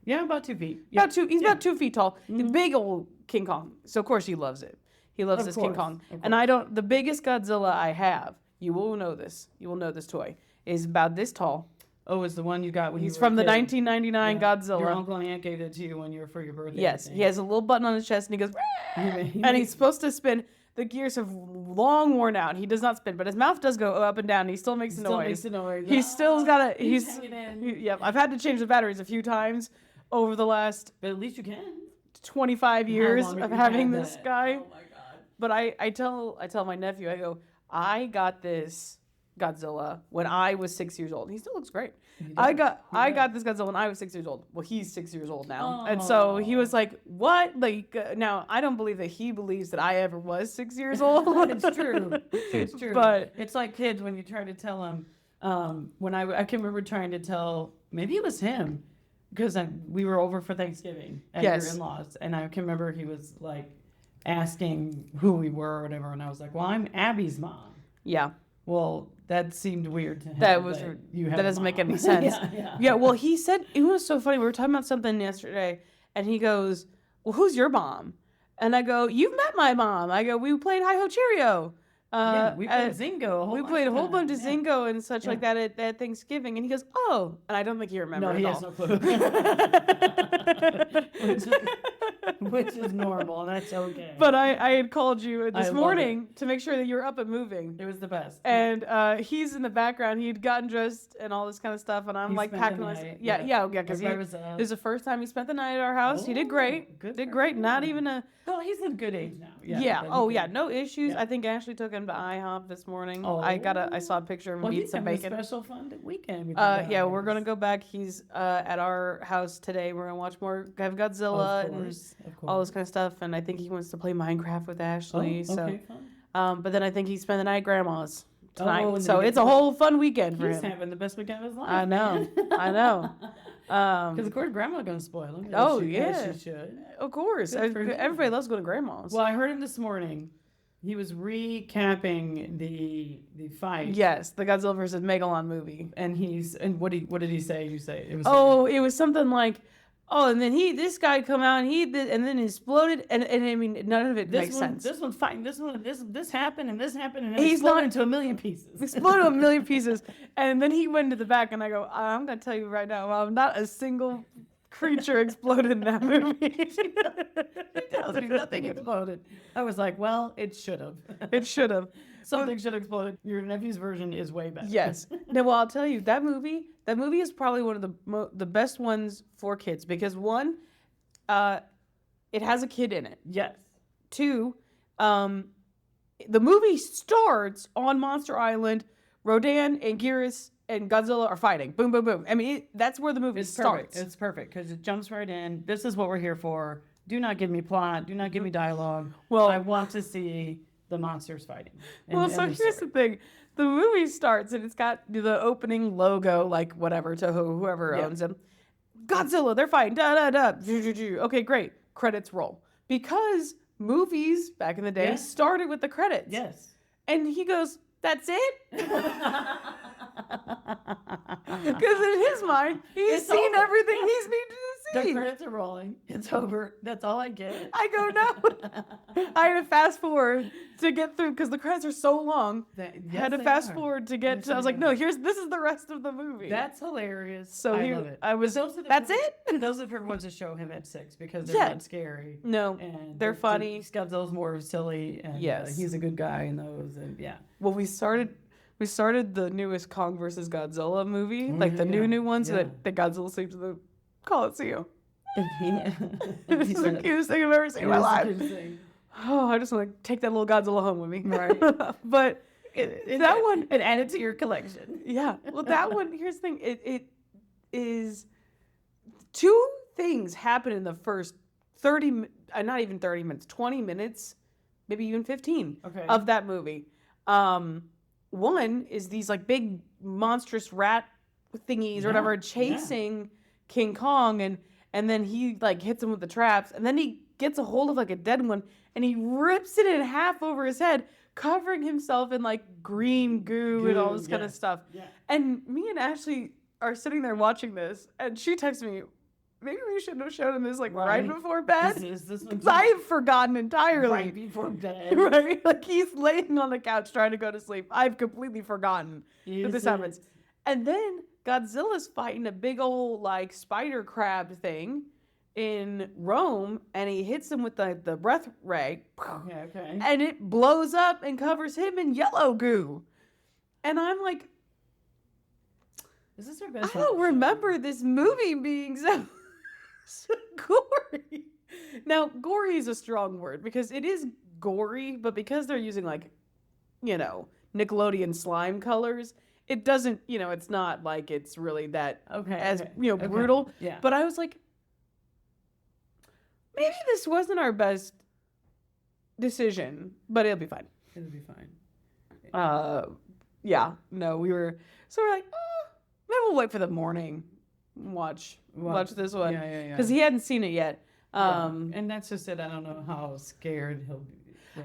Yeah, about 2 feet. About two. He's Yeah. about 2 feet tall. The big old King Kong. So of course he loves it. He loves Of this King course, Kong. of And I don't. The biggest Godzilla I have. You will know this. You will know this toy is about this tall. Oh, it's the one you got when He's you were from a the kid. 1999 Yeah. Godzilla. Your uncle and aunt gave it to you when you were for your birthday. I Yes, think. he has a little button on his chest, and he goes, He and he's supposed to spin. The gears have long worn out. He does not spin, but his mouth does go up and down. And he still makes a still noise. makes a noise. He's still got a. He's He's. hanging in. Yep. I've had to change the batteries a few times over the last But at least you can. 25 years long of have you having had this that? guy. Oh my god. But I tell my nephew, I go, I got this Godzilla when I was 6 years old. He still looks great. I got this Godzilla when I was 6 years old. Well, he's 6 years old now, and so he was like, "What?" Like now, I don't believe that he believes that I ever was 6 years old. It's true. It's true. But- it's like kids when you try to tell them. When I can remember trying to tell, maybe it was him, because we were over for Thanksgiving at Yes. your in-laws, and I can remember he was like asking who we were or whatever, and I was like, "Well, I'm Abby's mom." Yeah, Well, that seemed weird to him. that was you had that a doesn't make mom. any sense. yeah. Yeah, well, he said it was so funny. We were talking about something yesterday, and he goes, "Well, who's your mom?" And I go, "You've met my mom." I go, "We played Hi Ho Cheerio." Yeah, we played at- Zingo. We played a whole bunch of Yeah. Zingo and such Yeah. like that at Thanksgiving, and he goes, "Oh," and I don't think he remembered No, he at has all. no clue. which is normal. That's okay. But I had called you I this love morning to make sure that you were up and moving. it was the best. And he's in the background. He'd gotten dressed and all this kind of stuff, and I'm He like spent the packing my night, yeah, yeah. because Everybody was, it was the first time he spent the night at our house. He did Oh, great. good Did for great. Not him. even a Well, he's in good age now. yeah. but Oh he yeah, can- no issues. yeah. I think Ashley took him to IHOP this morning. Oh. I saw a picture of him Well, eating he's some having a bacon. special fun weekend. With you Yeah, we're guys. gonna go back. He's at our house today. We're gonna watch more have Godzilla Of and course, of course. all this kind of stuff. And I think he wants to play Minecraft with Ashley. Oh, okay, So, fun. but then I think he spent the night at grandma's tonight. Oh, and so then it's a whole fun weekend for He's him. having the best weekend of his life. I know. I know. Because of course, grandma's gonna spoil him. Oh, As yeah. she should. Of course, Good for him. everybody loves going to grandma's. Well, I heard him this morning. He was recapping the fight. Yes, the Godzilla versus Megalon movie. And what did he say? You say it was. Oh, it was something like, oh, and then this guy come out and he did, and then exploded, and I mean none of it makes sense. This one's fighting. This happened, and this happened, and it He's exploded not- into a million pieces. Exploded a million pieces, and then he went into the back, and I go, I'm gonna tell you right now, not a single creature exploded in that movie. Nothing exploded. I was like, well, it should have. It should have. Something should have exploded. Your nephew's version is way better. Yes. No, well, I'll tell you that movie is probably one of the best ones for kids because one, it has a kid in it. Yes. Two, the movie starts on Monster Island. Rodan and Gearus and Godzilla are fighting. Boom, boom, boom. I mean, that's where the movie It's starts. perfect. It's perfect because it jumps right in. This is what we're here for. Do not give me plot. Do not give me dialogue. Well- I want to see the monsters fighting. Well, so here's the thing. The movie starts and it's got the opening logo, like whatever, Toho, whoever Yeah. owns them. Godzilla, they're fighting. Da da da. Okay, great. Credits roll. Because movies back in the day Yeah. started with the credits. Yes. And he goes, "That's it?" Because in his mind, he's It's seen over. everything Yeah. he's needed The to see. credits are rolling. It's over. That's all I get. I go, no. I had to fast forward to get through because the credits are so long. Had to fast forward to get Yes, to. I was they like, are. no, this is the rest of the movie. That's hilarious. So I he- love it. I was- But those are the that's perfect- Those are the perfect ones to show him at 6 because they're Yeah. not scary. no. And They're funny. Godzilla's more silly, and Yes. he's a good guy in those, and yeah. Well, we started the newest Kong versus Godzilla movie, like the yeah, new ones yeah. that Godzilla saved to the Coliseum. It's It's the cutest thing I've ever seen in my life. Oh, I just want to take that little Godzilla home with me. Right. But that one, and add it to your collection. yeah. Well, that one. Here's the thing. It is two things happen in the first not even 30 minutes, 20 minutes, maybe even 15 Okay. of that movie. One is these like big monstrous rat thingies or whatever chasing King Kong, and then he like hits him with the traps, and then he gets a hold of like a dead one and he rips it in half over his head, covering himself in like green goo and all this kind of stuff. Yeah. And me and Ashley are sitting there watching this, and she texts me, maybe we shouldn't have shown him this like right before bed. This Because I have forgotten entirely. right before bed. Right? Like he's laying on the couch trying to go to sleep. I've completely forgotten that this happens. And then Godzilla's fighting a big old like spider crab thing in Rome, and he hits him with the breath ray. Okay. And it blows up and covers him in yellow goo. And I'm like, Is this our best? I don't remember this movie being so gory. Now, gory is a strong word because it is gory, but because they're using like, Nickelodeon slime colors, it doesn't, it's not like it's really that brutal. Yeah. But I was like, maybe this wasn't our best decision, but it'll be fine. It'll be fine. Yeah, no, we're like, maybe we'll wait for the morning, watch this one. Yeah. Because he hadn't seen it yet. And that's just it. I don't know how scared he'll be.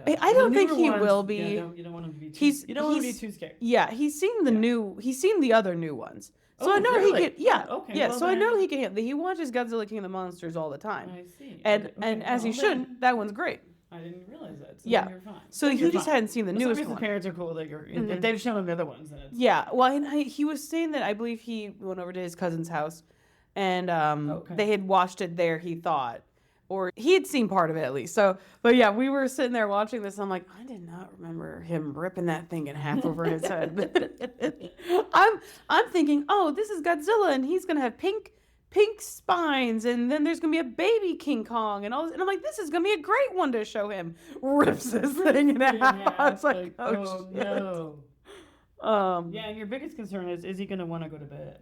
Yeah. I don't think The he newer will ones, be. You don't want him to be too. You don't want to be too scared. Yeah, he's seen the other new ones. So I know really? he can. Yeah, Okay, yeah. well so I know then- he can. He watches Godzilla King of the Monsters all the time, I see. and Okay, as he well, should. then that one's great. I didn't realize that. So Yeah. then you're fine. So Then he you're just fine. hadn't seen the As long newest as the one. parents are cool that if they've shown him the other ones, then it's Yeah, well, and he was saying that I believe he went over to his cousin's house, and they had watched it there. He thought, or he had seen part of it at least. So, but yeah, we were sitting there watching this. And I'm like, I did not remember him ripping that thing in half over his head. I'm thinking, oh, this is Godzilla, and he's gonna have pink spines, and then there's gonna be a baby King Kong, and all this. And I'm like, this is gonna be a great one to show him. Rips this thing in half. Yeah, It's like, oh shit. no. Yeah, and your biggest concern is he gonna want to go to bed?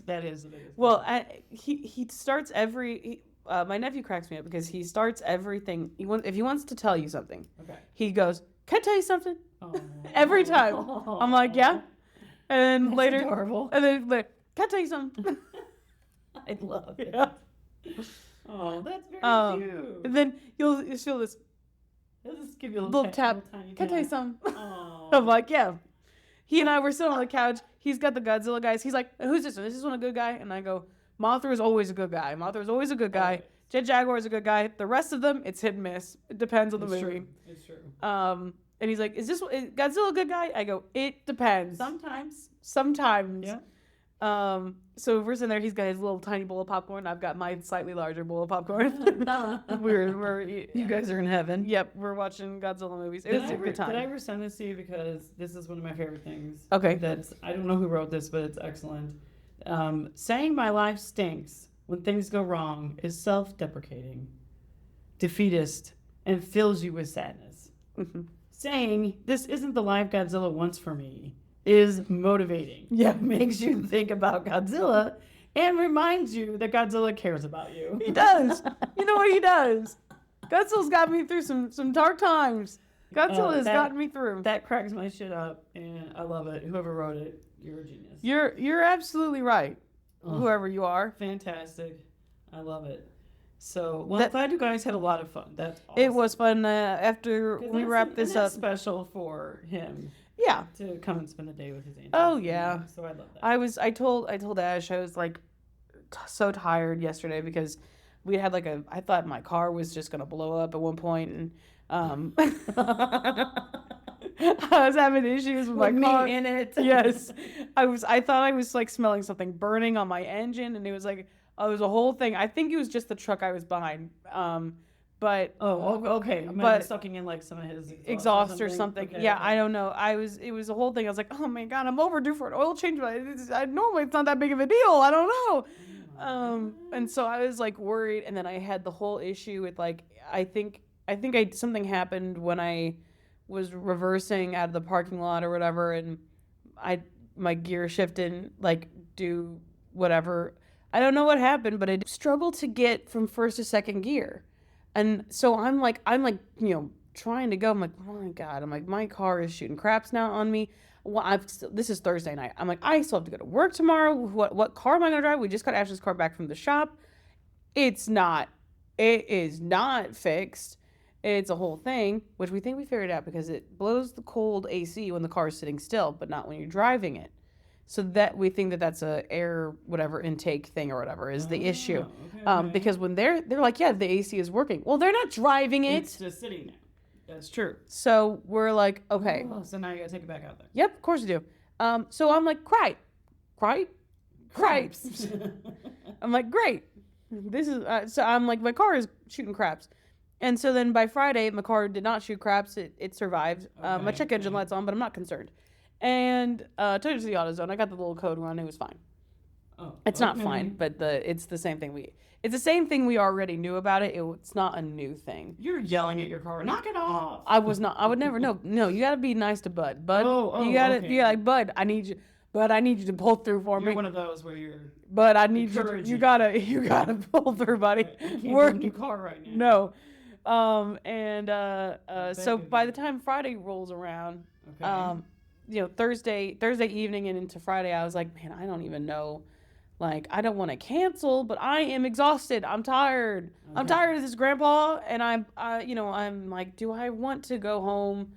that is the biggest. Well, he starts my nephew cracks me up because he starts everything. If he wants to tell you something, Okay. he goes, "Can I tell you something?" Oh. Every time. I'm like, "Yeah," and That's later, adorable. and then like, "Can I tell you something?" I love it. Yeah. Oh, that's very cute. And then you'll feel this He'll just give you a little tap. little tiny Can I tell you tap. something? Oh. I'm like, "Yeah." He and I were sitting on the couch. He's got the Godzilla guys. He's like, "Who's this one? Is this one a good guy?" And I go, "Mothra is always a good guy. Mothra is always a good guy. Always. Jet Jaguar is a good guy. The rest of them, it's hit and miss. It depends on the It's movie." true. It's true. And he's like, is Godzilla a good guy? I go, it depends. Sometimes. Yeah. So we're sitting there. He's got his little tiny bowl of popcorn. I've got my slightly larger bowl of popcorn. You guys are in heaven. Yep, we're watching Godzilla movies. It was a good time. Did I ever send this to you? Because this is one of my favorite things. Okay. I don't know who wrote this, but it's excellent. Saying my life stinks when things go wrong is self-deprecating, defeatist, and fills you with sadness. Mhm. Saying this isn't the life Godzilla wants for me is motivating. Yeah. Makes you think about Godzilla and reminds you that Godzilla cares about you. He does. You know what he does? Godzilla's got me through some dark times. Godzilla has gotten me through. That cracks my shit up, and I love it. Whoever wrote it, you're a genius. You're absolutely right. Whoever you are. Fantastic. I love it. So, well, I'm glad you guys had a lot of fun. That's awesome. It was fun after we wrapped this up. Special for him Yeah. to come and spend the day with his aunt. Oh, yeah. So I love that. I told Ash I was like so tired yesterday because we had I thought my car was just gonna blow up at one point, and I was having issues with my car. Me in it. Yes, I thought I was like smelling something burning on my engine, and it was like it was a whole thing. I think it was just the truck I was behind. But okay. You might but be sucking in like some of his exhaust or something. Okay, Yeah, okay. I don't know. It was a whole thing. I was like, oh my god, I'm overdue for an oil change. But normally it's not that big of a deal. I don't know. And so I was like worried, and then I had the whole issue with like I think something happened when I was reversing out of the parking lot or whatever, and my gear shift didn't like do whatever. I don't know what happened, but I struggled to get from first to second gear. And so I'm like, trying to go. I'm like, oh my God. I'm like, my car is shooting craps now on me. Well, this is Thursday night. I'm like, I still have to go to work tomorrow. What car am I going to drive? We just got Ashley's car back from the shop. It is not fixed. It's a whole thing, which we think we figured out because it blows the cold AC when the car is sitting still, but not when you're driving it. So that we think that that's a air whatever intake thing or whatever is the issue. Okay. Because when they're like, yeah, the AC is working. Well, they're not driving it. It's just sitting there. That's true. So we're like, okay. Oh, so now you gotta take it back out there. Yep, of course you do. So I'm like, cripes. I'm like, great. This is so I'm like, my car is shooting craps. And so then by Friday, my car did not shoot craps. It survived. My check engine light's on, but I'm not concerned. And took it to the AutoZone. I got the little code run. It was fine. Oh, it's not fine, but it's the same thing it's the same thing we already knew about it. It's not a new thing. You're yelling at your car. Knock it off. I would never know. No, you gotta be nice to Bud. Bud, you gotta be like, Bud, I need you. Bud, I need you to pull through for me. You're one of those where you're. But I need you. You gotta pull through, buddy. We're in your car right now. No. So by the time Friday rolls around, Thursday evening and into Friday, I was like, man, I don't even know. Like, I don't want to cancel, but I am exhausted. I'm tired. Okay. I'm tired of this, Grandpa. And I'm like, do I want to go home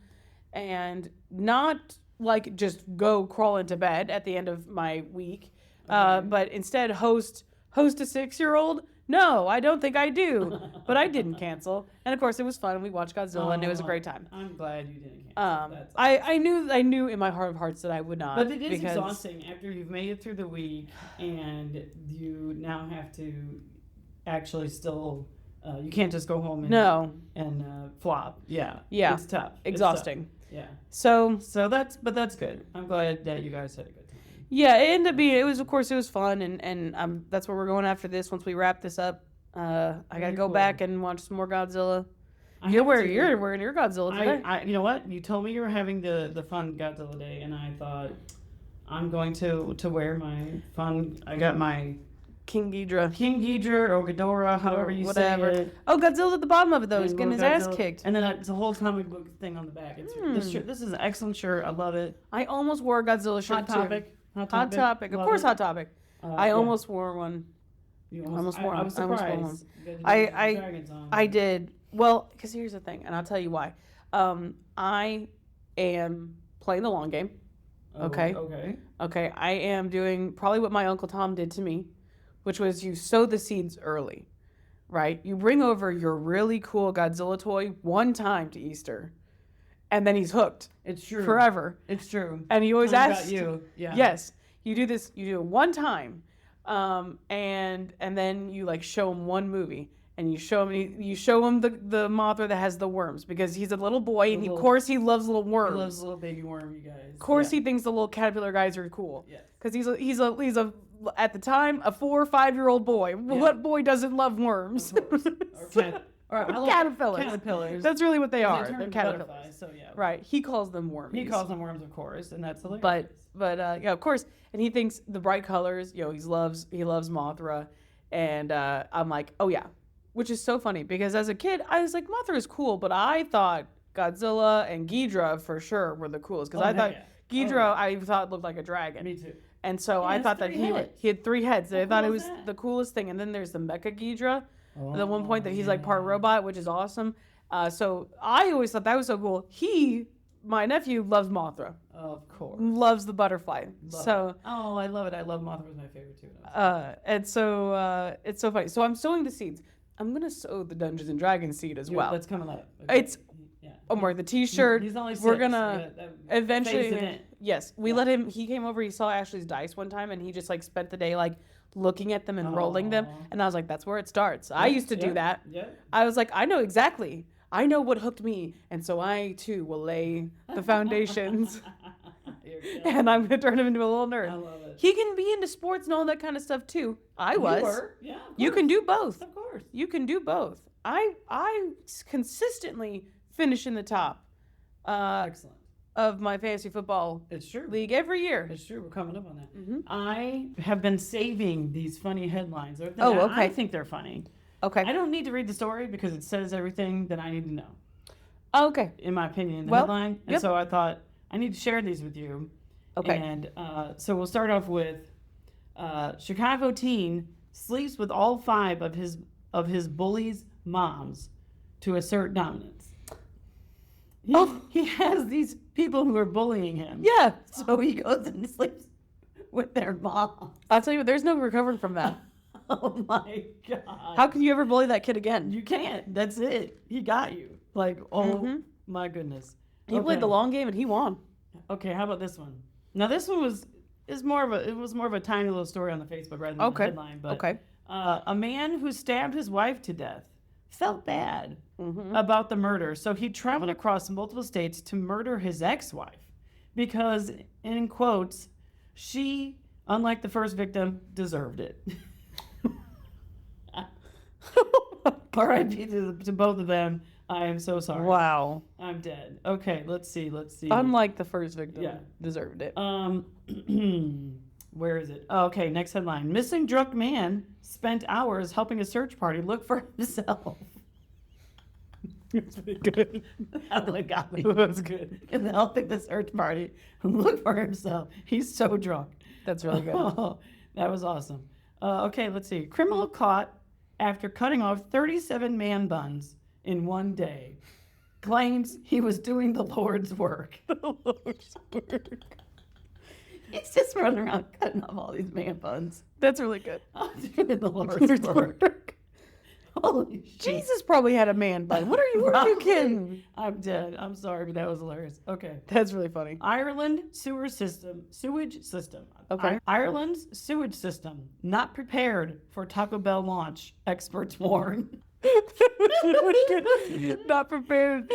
and not like just go crawl into bed at the end of my week, but instead host a 6-year-old? No, I don't think I do. But I didn't cancel. And of course it was fun. We watched Godzilla and it was a great time. I'm glad you didn't cancel. I knew in my heart of hearts that I would not. But it is exhausting after you've made it through the week and you now have to actually still you can't just go home and flop. Yeah. It's tough. Exhausting. It's tough. Yeah. So that's good. I'm glad that you guys had a good time. Yeah, it ended up being. It was fun, and that's where we're going after this. Once we wrap this up, I gotta go back and watch some more Godzilla. You're wearing your Godzilla today. I you know what? You told me you were having the fun Godzilla day, and I thought I'm going to wear my fun. I got my King Ghidorah or Ghidorah, however you say it. Oh, Godzilla's at the bottom of it though. He's getting his ass kicked. And then it's a whole comic book thing on the back. This is an excellent shirt. I love it. I almost wore a Godzilla shirt too. Hot Topic. Of course, Hot Topic. I almost wore one. You almost wore one. I was surprised. I did. Well, because here's the thing, and I'll tell you why. I am playing the long game. Okay. Okay. I am doing probably what my Uncle Tom did to me, which was you sow the seeds early, right? You bring over your really cool Godzilla toy one time to Easter. And then he's hooked. It's true. Forever. It's true. And he always asks you. Yeah. Yes. You do this. You do it one time, and then you like show him one movie, and you show him the Mothra that has the worms because he's a little boy and of course he loves little worms. He loves little baby worm, you guys. Of course he thinks the little caterpillar guys are cool. Yes. Because he's a at the time a 4 or 5-year-old boy. Yeah. What boy doesn't love worms? Caterpillars. That's really what they are. They're caterpillars. So yeah. Right. He calls them worms. He calls them worms, of course, and that's hilarious. But yeah, of course. And he thinks the bright colors. He loves Mothra, and I'm like, oh yeah, which is so funny because as a kid I was like, Mothra is cool, but I thought Godzilla and Ghidorah for sure were the coolest because I thought Ghidorah I thought looked like a dragon. Me too. And so I thought that he had 3 heads. I thought it was the coolest thing. And then there's the Mecha Ghidorah. The one point that he's like part robot, which is awesome. So I always thought that was so cool. My nephew loves Mothra. Of course. Loves the butterfly. I love it. I love Mothra. Was my favorite too. And so it's so funny. So I'm sowing the seeds. I'm gonna sow the Dungeons and Dragons seed as well. That's coming up. Okay. I'm wearing the T-shirt. He's only 6. We're gonna eventually. Yes, we let him. He came over. He saw Ashley's dice one time, and he just like spent the day like looking at them and rolling them. And I was like, that's where it starts. I used to do that. Yeah. I was like, I know exactly. I know what hooked me, and so I too will lay the foundations. And I'm gonna turn him into a little nerd. I love it. He can be into sports and all that kind of stuff too. I was. You were? Yeah. You can do both. Of course. You can do both. I consistently finish in the top. Excellent. of my fantasy football It's true. league every year. It's true. We're coming up on that. Mm-hmm. I have been saving these funny headlines. Or Oh, I okay. think they're funny. Okay. I don't need to read the story because it says everything that I need to know, Okay. in my opinion, in the Well, headline. And yep. so I thought I need to share these with you. Okay. And so we'll start off with Chicago teen sleeps with all 5 of his bullies' moms to assert dominance. He has these people who are bullying him. Yeah. So he goes and sleeps with their mom. I'll tell you what, there's no recovering from that. Oh my God. How can you ever bully that kid again? You can't. That's it. He got you. Like, oh my goodness. He played the long game and he won. Okay, how about this one? Now this one was more of a tiny little story on the Facebook rather than a headline. But Okay. a man who stabbed his wife to death felt bad about the murder, so he traveled across multiple states to murder his ex-wife because, in quotes, she, unlike the first victim, deserved it. R.I.P. to both of them. I am so sorry. Wow. I'm dead. Okay, let's see. Unlike the first victim, Yeah. deserved it. Where is it? Oh, okay, next headline. Missing drunk man spent hours helping a search party look for himself. It's pretty good. That's what got me. That's good. And helping the search party look for himself. He's so drunk. That's really good. Oh, that was awesome. Okay, let's see. Criminal caught after cutting off 37 man buns in one day. Claims he was doing the Lord's work. He's just running around cutting off all these man buns. That's really good. I'm doing the Lord's work. Holy shit. Jesus probably had a man bun. What are you kidding? I'm dead. I'm sorry, but that was hilarious. Okay. That's really funny. Ireland sewage system. Okay. Ireland's sewage system not prepared for Taco Bell launch. Experts warn. Not prepared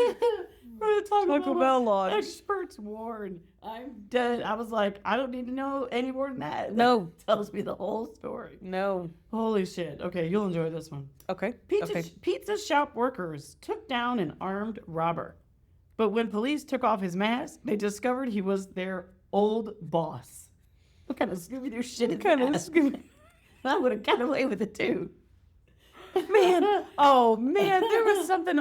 For the Taco Bell launch. Experts warn. I'm dead. I was like, I don't need to know any more than that. No. That tells me the whole story. No. Holy shit. Okay, you'll enjoy this one. Okay. Pizza shop workers took down an armed robber. But when police took off his mask, they discovered he was their old boss. What kind of Scooby-Doo shit is that? I would have got away with it too. Man. Oh man, there was something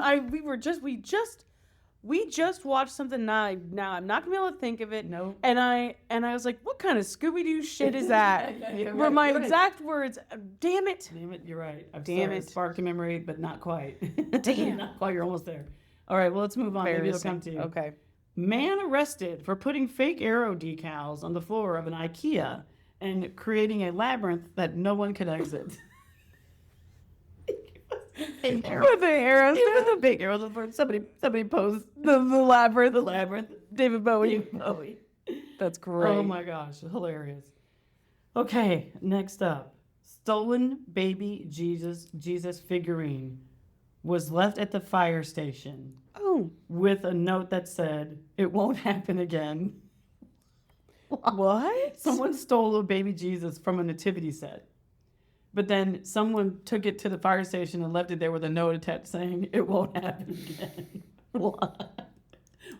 we just watched something now I'm not gonna be able to think of it. No. And I was like, what kind of Scooby-Doo shit is that? Were my exact words. Damn it. Damn it, you're right. Damn it. Sparked a memory, but not quite. Damn. Not quite, you're almost there. All right, well, let's move on. Maybe it'll come to you. Okay. Man arrested for putting fake arrow decals on the floor of an IKEA and creating a labyrinth that no one could exit. With the arrows. It was a big arrow on the floor. Somebody posed The labyrinth. the labyrinth. David Bowie. Bowie. That's great. Oh my gosh, hilarious. Okay, next up. Stolen baby Jesus figurine was left at the fire station Oh. with a note that said, "It won't happen again." What? Someone stole a baby Jesus from a nativity set. But then someone took it to the fire station and left it there with a note attached saying, "It won't happen again." What?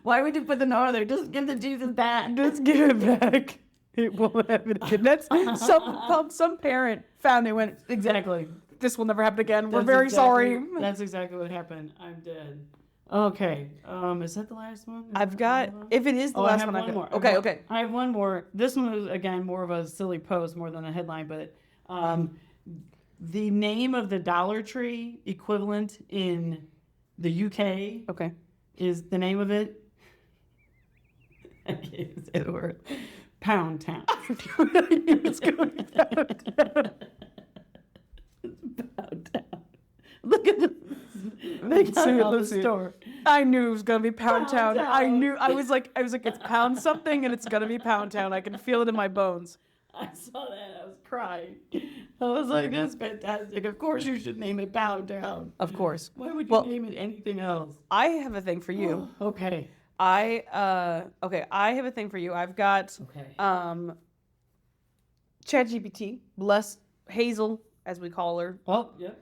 Why would you put the note on there? Just give the Jesus back. Just give it back. It won't happen again. That's some parent found it and went, Exactly. this will never happen again. We're That's very exactly- sorry. That's exactly what happened. I'm dead. Okay. Is that the last one? I've got, if it is the I last have one, one more. Okay, okay. I have one more. This one is, again, more of a silly post more than a headline, but the name of the Dollar Tree equivalent in the UK Okay. is the name of it. I can't even say the word. Pound Town. It's going down. Pound Town. Look at this. They got see it it, on the let's see it. store. I knew it was gonna be Pound Pound Town. Town. I was like, it's Pound something and it's gonna be Pound Town. I can feel it in my bones. I saw that. I was crying. I was like, that's fantastic. Of course you should name it Pound Town. Of course. Why would you Well- name it anything else? I have a thing for you. Okay. I have a thing for you. I've got Okay. ChatGPT, bless Hazel, as we call her. Oh, yep.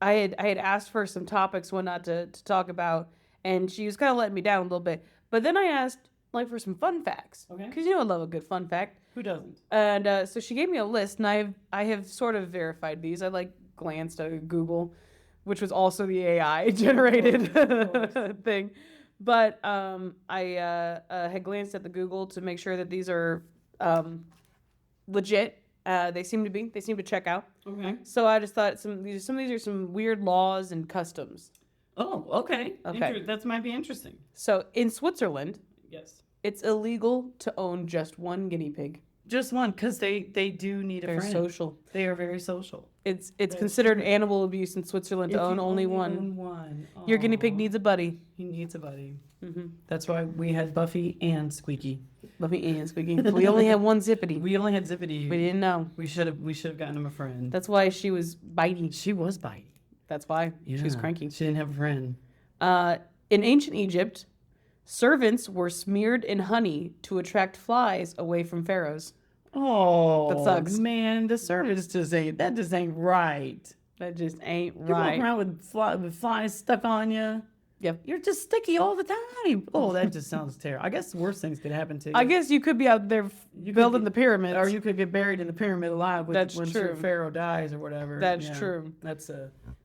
I had asked for some topics, whatnot to talk about, and she was kind of letting me down a little bit. But then I asked like for some fun facts, Okay. because I love a good fun fact. Who doesn't? And so she gave me a list, and I have sort of verified these. I like glanced at Google, which was also the AI generated thing. But I had glanced at the Google to make sure that these are legit. They seem to be. They seem to check out. Okay. So I just thought some of these are some weird laws and customs. Oh, okay. Okay. That might be interesting. So in Switzerland, Yes. it's illegal to own just one guinea pig. Just one, because they do need a They're friend. social. They are very social. It's considered animal abuse in Switzerland to If own you only one. own one. Your guinea pig Aw. needs a buddy. He needs a buddy. Mm-hmm. That's why we had Buffy and Squeaky. Buffy and Squeaky. We only had one Zippity. We only had Zippity. We didn't know. We should have gotten him a friend. That's why she was bitey. She was bitey. That's why she was Yeah. cranky. She didn't have a friend. In ancient Egypt, servants were smeared in honey to attract flies away from pharaohs. Oh, That sucks. Man, the service just ain't right. That just ain't You walk right. around with flies stuck on you. Yep. You're just sticky all the time. Oh, that just sounds terrible. I guess worse things could happen to you. I guess you could be out there You could building be- the pyramids. Or you could get buried in the pyramid alive when That's your true. pharaoh dies or whatever. That's Yeah. true.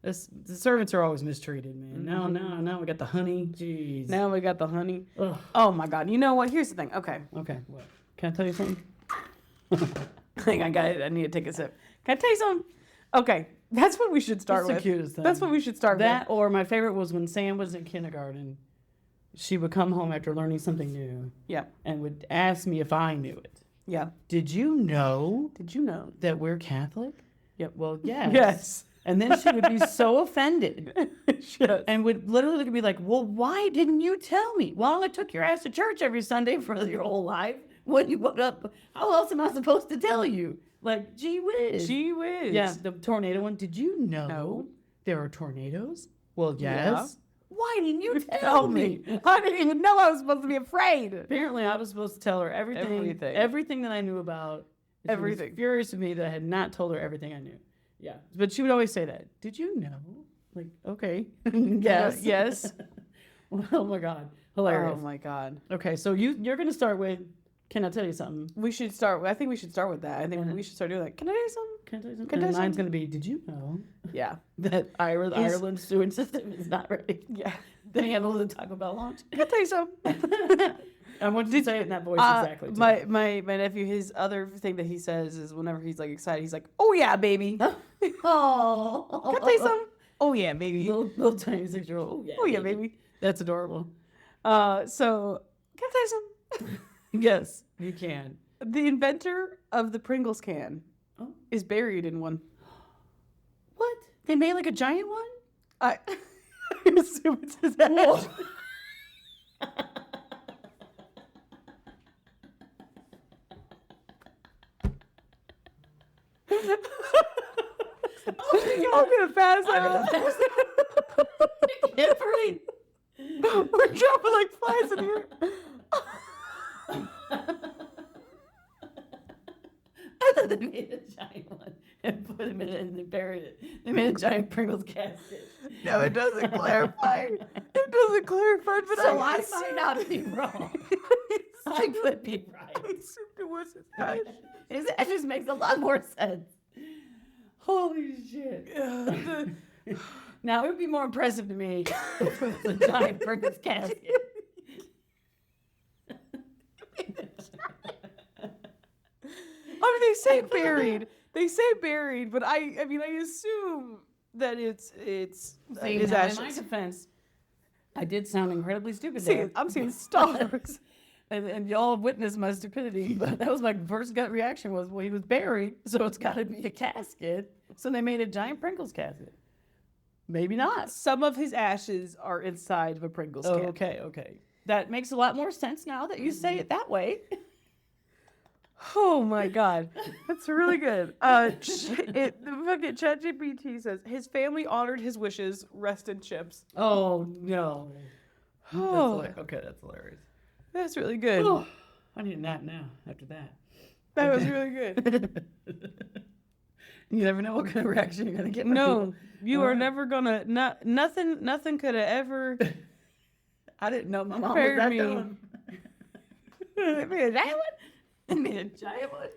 The servants are always mistreated, man. Now we got the honey. Jeez. Now we got the honey. Ugh. Oh my God. You know what? Here's the thing. Okay. Okay. What? Can I tell you something? Hang on, guys. I need to take a sip. Can I tell you something? Okay. That's what we should start That's the with. cutest thing. That's what we should start That or my favorite was when Sam was in kindergarten. She would come home after learning something new with. Yeah. and would ask me if I knew it. Yeah. Did you know Did you know? that we're Catholic? Yep. Well, yes. Yes. And then she would be so offended Yes. and would literally look at me like, well, why didn't you tell me? Well, I took your ass to church every Sunday for your whole life. When you woke up, how else am I supposed to tell you? Like, gee whiz. Gee whiz. Yeah, the tornado one. Did you know No. there are tornadoes? Well, Yeah. yes. Why didn't you Tell tell me. me? I didn't even know I was supposed to be afraid. Apparently, I was supposed to tell her everything that I knew about. She was Everything. furious with me that I had not told her everything I knew. Yeah, but she would always say that. Did you know? Like, okay, yes, Yes. Oh my God, hilarious. Oh my God. Okay, so you're gonna start with. Can I tell you something? We should start. I think we should start with that. I think Yeah. we should start doing that. Can I do something? Can I tell you something? Can I And tell you mine's gonna be. Did you know Yeah. that Ireland's sewage system is not ready Yeah. to handle the Taco Bell launch? Can I tell you something? I want you to say it in that voice exactly. too. My nephew, his other thing that he says is whenever he's like excited, he's like, "Oh yeah, baby." Can Oh, I tell you something? Oh yeah, baby. little tiny 6-year-old. Oh yeah, baby. That's adorable. So can I tell you something? Yes, you can. The inventor of the Pringles can Oh. is buried in one. What? They made like a giant one? I assume it's his ash. I'm gonna pass out. Yeah, right. We're dropping like flies in here. I thought they made a giant one and put them in it and they buried it. They made a giant Pringles casket. No, it doesn't clarify. It doesn't clarify, but So I I find out to be wrong. I could be right. I assumed it was his ash. That just makes a lot more sense. Holy shit. Now it would be more impressive to me if it was a giant Pringles casket. I mean, they say buried. They say buried, but I mean, I assume that it's his In my ashes. defense, I did sound incredibly stupid See, there. I'm seeing stars. And y'all witnessed my stupidity, but that was my first gut reaction was, well, he was buried, so it's got to be a casket. So they made a giant Pringles casket. Maybe not. Some of his ashes are inside of a Pringles Oh, can. okay. That makes a lot more sense now that you say it that way. Oh my God, that's really good. The fucking ChatGPT says his family honored his wishes. Rest in chips. Oh, no. Oh, Okay, that's hilarious. that's really good. Oh, I need a nap now after that. That was Okay. really good. You never know what kind of reaction you're going to get. from No, people. you All are right. never gonna. Nothing could have ever I didn't know my mom Prepare was that me. dumb. I mean, that one? I mean, a giant one.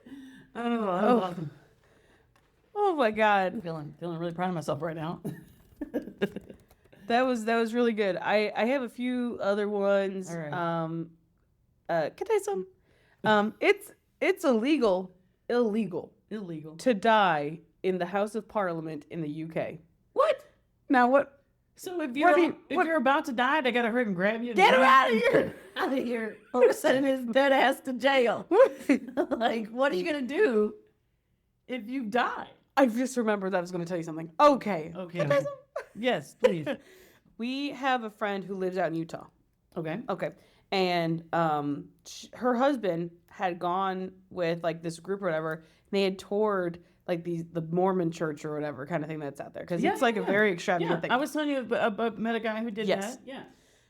Oh, that Oh. was awesome. Oh my God. I'm feeling really proud of myself right now. That was really good. I have a few other ones. All right. Can I say some? It's illegal Illegal. to die in the House of Parliament in the UK. What? Now what? So if What you're do you- if what- you're about to die, they gotta hurry and grab you. And Get him drag out of you here! Out of here! Or we're sending his dead ass to jail. Like, what are you gonna do if you die? I just remembered that I was going to tell you something. Okay. Okay. Can I say something? Yes, please. We have a friend who lives out in Utah. Okay. Okay. And her husband had gone with like this group or whatever. And they had toured like the Mormon church or whatever kind of thing that's out there. Because Yeah, it's like a very extravagant Yeah, thing. I was telling you about met a guy who did Yes. that. Yeah.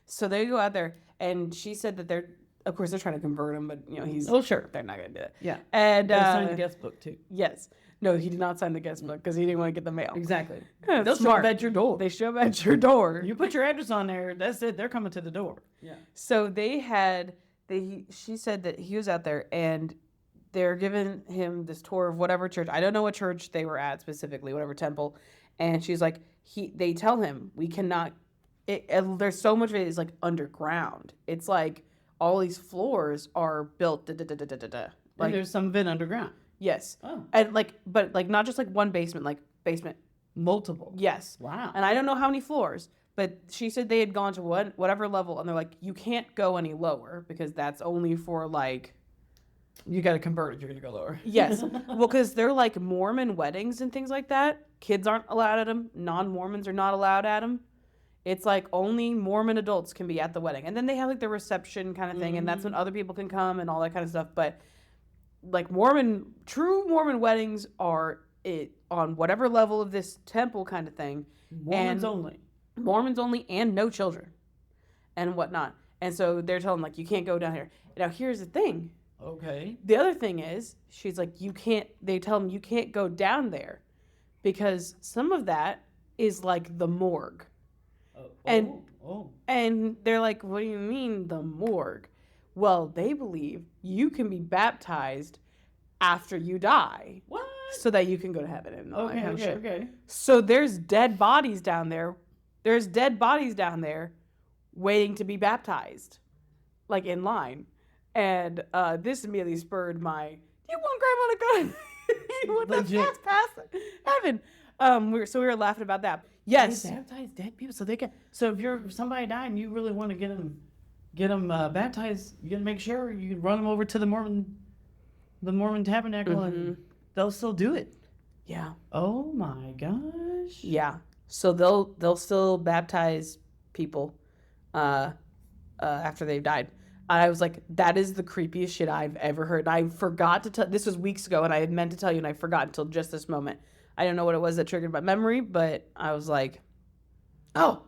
So they go out there and she said that of course they're trying to convert him, but you know, Oh, sure. they're not going to do that. Yeah. And Gotta sign the guest book too. yes. No, he did not sign the guest book because he didn't want to get the mail. Exactly. Yeah, They'll show smart. up at your door. They show up at your door. You put your address on there. That's it. They're coming to the door. Yeah. So she said that he was out there and they're giving him this tour of whatever church. I don't know what church they were at specifically, whatever temple. And she's like, they tell him we cannot, there's so much of it is like underground. It's like all these floors are built, Like like, there's some vent underground. yes. Oh. And but not just like one basement, like basement. Multiple. Yes. Wow. And I don't know how many floors, but she said they had gone to whatever level, and they're like, you can't go any lower because that's only for like, You got to convert if you're gonna go lower. yes, well, because they're like Mormon weddings and things like that. Kids aren't allowed at them. Non-Mormons are not allowed at them. It's like only Mormon adults can be at the wedding, and then they have like the reception kind of thing, and that's when other people can come and all that kind of stuff. But like true Mormon weddings are it on whatever level of this temple kind of thing. Mormons And- only. Mormons only and no children and whatnot. And so they're telling like, you can't go down here. Now here's the thing. Okay. The other thing is she's like, they tell them you can't go down there because some of that is like the morgue. And- And they're like, what do you mean the morgue? Well, they believe you can be baptized after you die What? so that you can go to heaven and all that Okay. kind of Okay. shit. Okay. So there's dead bodies down there. There's dead bodies down there waiting to be baptized, like in line. And this immediately spurred my, do you want grandma to go? You want Legit. to pass heaven? We were laughing about that. They Yes. baptize dead people so they can. So if somebody died and you really want to get them baptized, you gotta make sure you run them over to the Mormon tabernacle and they'll still do it. Yeah. Oh my gosh. Yeah. So they'll still baptize people after they've died. I was like, that is the creepiest shit I've ever heard. And I forgot to tell. This was weeks ago, and I had meant to tell you, and I forgot until just this moment. I don't know what it was that triggered my memory, but I was like, oh,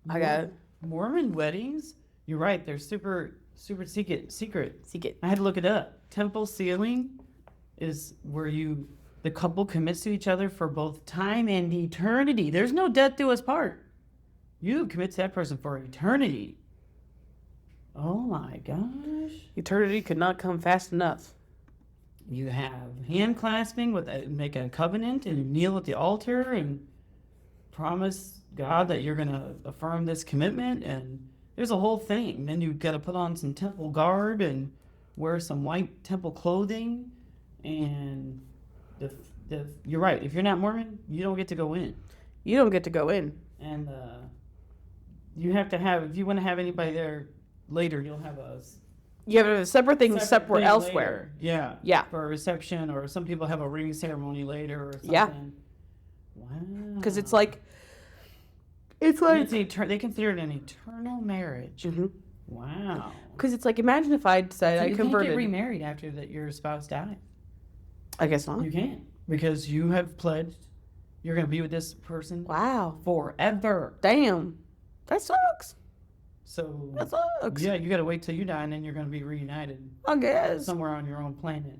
I got it. Mormon weddings? You're right. They're super secret. Secret. I had to look it up. Temple sealing is where the couple commits to each other for both time and eternity. There's no death do us part. You commit to that person for eternity. Oh my gosh. Eternity could not come fast enough. You have hand clasping make a covenant and you kneel at the altar and promise God that you're gonna affirm this commitment, and there's a whole thing. Then you got to put on some temple garb and wear some white temple clothing, and you're right. If you're not Mormon, you don't get to go in, You don't get to go in. and you have to have, if you want to have anybody there later, you'll have You have a separate thing separate thing elsewhere. later. Yeah. Yeah. For a reception, or some people have a ring ceremony later or something. Yeah. Wow. Because it's like, It's they consider it an eternal marriage. Wow. because it's like, imagine if I'd said So I you converted. can't get remarried after that your spouse died. I guess not. You can't, because you have pledged you're going to be with this person Wow. forever. Damn. That sucks. So That sucks. yeah, you got to wait till you die, and then you're going to be reunited I guess. somewhere on your own planet.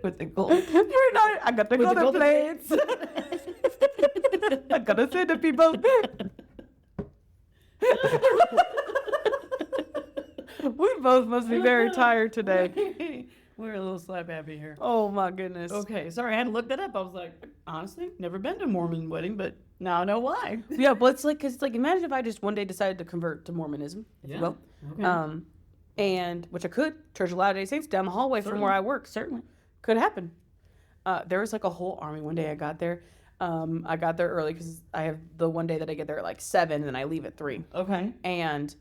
With the gold. You're not. I got the With the golden golden plates. I gotta say to people. We both must be very tired today. We're a little slap happy here. Oh my goodness. Okay, sorry, I had to look that up. I was like, honestly, never been to a Mormon wedding, but now I know why. Yeah, but it's like, cause it's like, imagine if I just one day decided to convert to Mormonism. If you will. Okay. And which I could. Church of Latter-day Saints down the hallway from where I work. Certainly. Could happen. There was like a whole army one day I got there. I got there early because I have the one day that I get there at like 7 and I leave at 3. Okay. And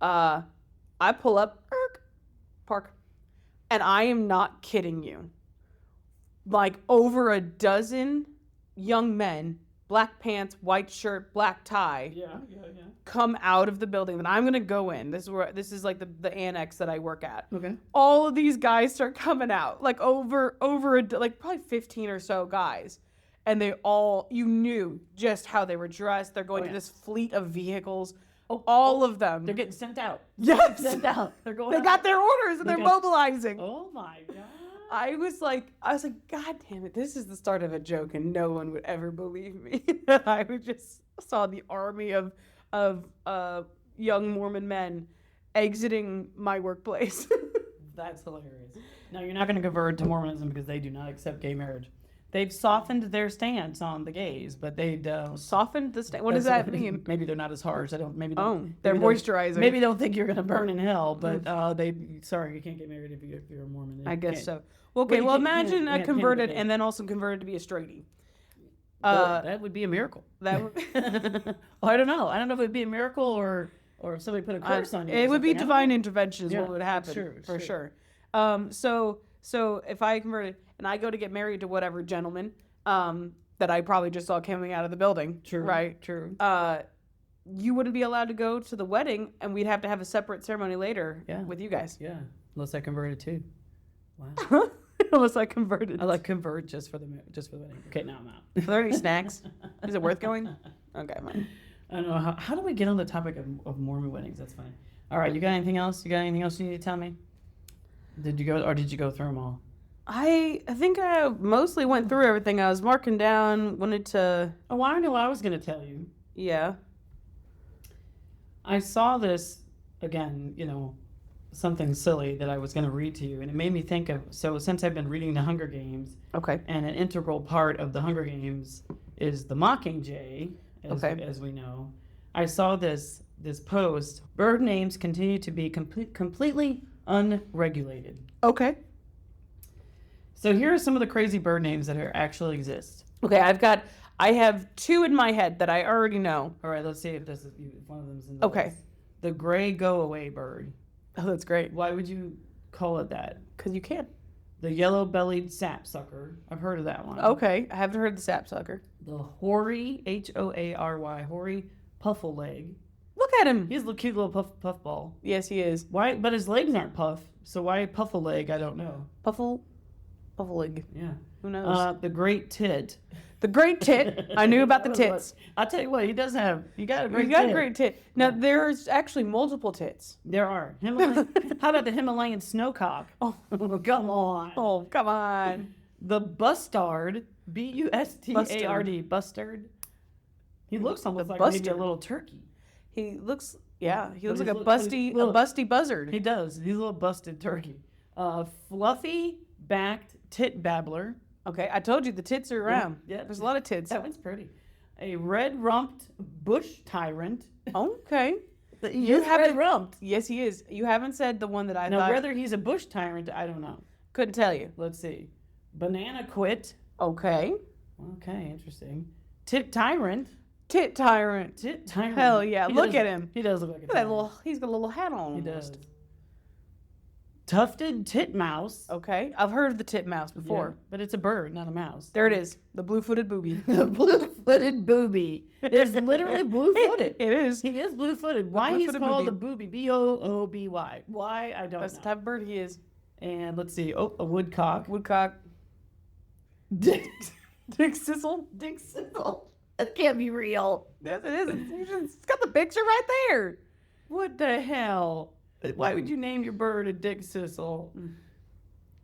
I pull up, park, and I am not kidding you. Like over a dozen young men, black pants, white shirt, black tie, Yeah. come out of the building that I'm gonna go in. This is like the annex that I work at. Okay. All of these guys start coming out, like over like probably 15 or so guys. And they all, you knew just how they were dressed. They're going to this fleet of vehicles. All of them. They're getting sent out. Yes. Sent out. They're going They out. got their orders and they're mobilizing. Oh my God. I was like, God damn it, this is the start of a joke, and no one would ever believe me. I would just saw the army of young Mormon men exiting my workplace. That's hilarious. Now, you're not going to convert to Mormonism because they do not accept gay marriage. They've softened their stance on the gays, but they don't. Softened the state. What does that mean? Maybe they're not as harsh. I don't. Maybe. They're maybe moisturizing. Maybe they don't think you're going to burn in hell, but they. Sorry, you can't get married if you're a Mormon. I guess Can't. so. Well, okay. you Well, can't- imagine I can't converted get- and then also converted to be a straightie. Well, that would be a miracle. That would, Well, I don't know. I don't know if it would be a miracle or if somebody put a curse on you. it or would be something. I don't divine intervention is Yeah, what would happen sure, for sure. sure. So if I converted and I go to get married to whatever gentleman that I probably just saw coming out of the building, True. right? True. You wouldn't be allowed to go to the wedding, and we'd have to have a separate ceremony later Yeah. with you guys. Yeah. Unless I converted too. Wow. Unless I converted. I like convert just for the wedding. Okay, now I'm out. Are there any snacks? Is it worth going? Okay, fine. I don't know how do we get on the topic of Mormon weddings? That's fine. All right, you got anything else? You got anything else you need to tell me? Did you go through them all? I think I mostly went through everything. I was marking down, wanted to. Oh, well, I know what I was going to tell you. Yeah. I saw this again, something silly that I was going to read to you, and it made me think of. So since I've been reading the Hunger Games, Okay. and an integral part of the Hunger Games is the Mockingjay, as we know, I saw this post. Bird names continue to be completely unregulated. Okay. So here are some of the crazy bird names that actually exist. Okay, I have 2 in my head that I already know. All right, let's see if if one of them's in the Okay. list. The gray go-away bird. Oh, that's great. Why would you call it that? Because you can. The yellow-bellied sapsucker. I've heard of that one. Okay, I haven't heard the sapsucker. The hoary, Hoary, hoary puffleleg. Look at him. He's a cute little puffball. Yes, he is. Why? But his legs aren't puff. So why puffleleg? I don't know. Puffleg. Yeah. Who knows? The great tit. The great tit. I knew about the tits. I'll tell you what, he does have. You got a great You got tit. a great tit. Now, there's actually multiple tits. There are. How about the Himalayan snowcock? Oh, Come on. oh, come on. The bustard. Bustard. Bustard. He looks almost like maybe a bustard. little turkey. He looks like he's a little- busty buzzard. He does. He's a little busted turkey. Fluffy backed tit babbler. Okay, I told you the tits are around. Yeah. There's a lot of tits. That one's pretty. A red rumped bush tyrant. Okay. You have red rumped. Yes, he is. You haven't said the one that I Now, thought. whether he's a bush tyrant, I don't know. Couldn't tell you. Let's see. Banana quit. Okay. Okay, interesting. Tit tyrant. Tit tyrant. Tit tyrant. Hell yeah, He look does- at him. He does look like a Look at that tyrant. little. He's got a little hat on. He almost. does. Tufted titmouse. Okay, I've heard of the titmouse Yeah, before. but it's a bird, not a mouse. There it is. The blue-footed booby. The blue-footed booby. It's literally blue-footed. It is. He is blue-footed. Why he's blue-footed called booby. the booby? Booby. Why? I don't That's the know. type of bird he is. And let's see. Oh, a woodcock. Woodcock. Dick Sissel. Sizzle. That can't be real. Yes, it is. It's got the picture right there. What the hell? Why would you name your bird a Dick Sissel?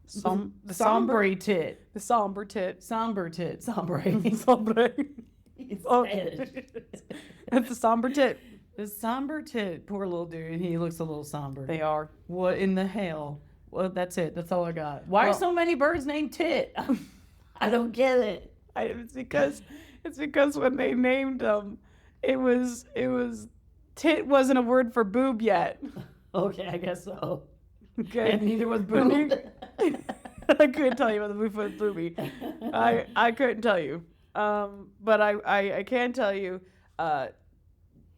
The Sombre tit. The somber tit. Somber tit. Sombre. Sombre. It's Oh, Spanish. that's a somber tit. The somber tit, poor little dude. He looks a little somber. They are. What in the hell? Well, that's it. That's all I got. Why are Well- so many birds named Tit? I don't get it. It's because when they named them, it was tit wasn't a word for boob yet. Okay, I guess so. Okay. And neither was boob. I couldn't tell you about the blue-footed booby. I couldn't tell you. But I can tell you.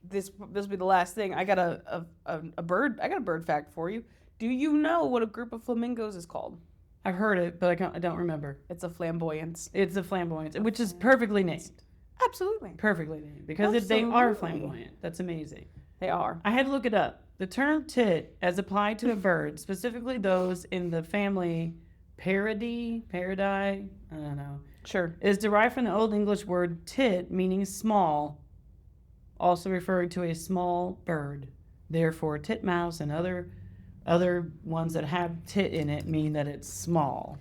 This will be the last thing. I got a bird. I got a bird fact for you. Do you know what a group of flamingos is called? I've heard it, but I don't remember. It's a flamboyance. It's a flamboyance, which is perfectly named. Absolutely. Perfectly named because they are Absolutely. flamboyant. That's amazing. They are. I had to look it up. The term tit, as applied to a bird, specifically those in the family Paridi, I don't know, Sure. is derived from the Old English word tit, meaning small, also referring to a small bird. Therefore, titmouse and other ones that have tit in it mean that it's small.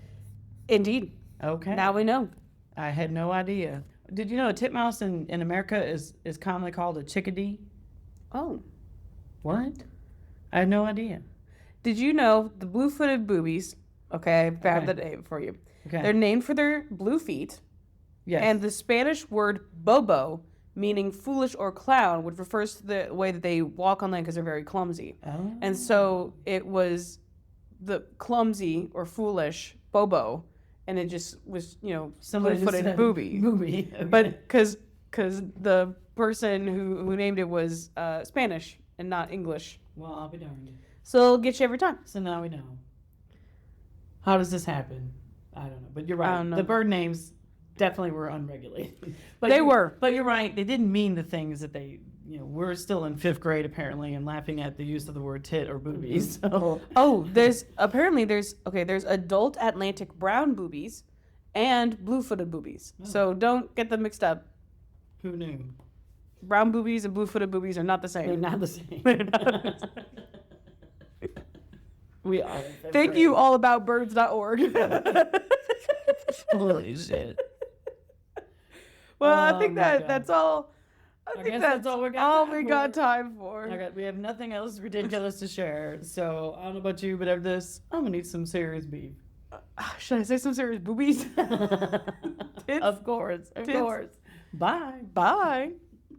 Indeed. Okay. Now we know. I had no idea. Did you know a titmouse in America is commonly called a chickadee? Oh. What? I had no idea. Did you know the blue-footed boobies? Okay, I found Okay. the name for you. Okay. They're named for their blue feet, yes. and the Spanish word bobo, meaning foolish or clown, which refers to the way that they walk on land because they're very clumsy. Oh. And so it was the clumsy or foolish bobo, and it just was, Somebody just blue-footed said booby. Booby. Okay. But because the person who named it was Spanish and not English, Well, I'll be darned. so it'll get you every time. So now we know. How does this happen? I don't know. But you're I right. don't know. The bird names definitely were unregulated. But They were. But you're right. They didn't mean the things that they, we're still in 5th grade apparently and laughing at the use of the word tit or boobies. So Oh, there's adult Atlantic brown boobies and blue-footed boobies. Oh. So don't get them mixed up. who knew? Brown boobies and blue-footed boobies are not the They're same. not the same. we are. in 5th Thank grade. you allaboutbirds.org. Holy shit. Well, I Oh think my God. that's all. I think guess that's that's all we got all time we for. got time for. Okay, we have nothing else ridiculous to share. So I don't know about you, but after this, I'm gonna need some serious beef. Should I say some serious boobies? Of course, of Tits. course. Bye. Bye.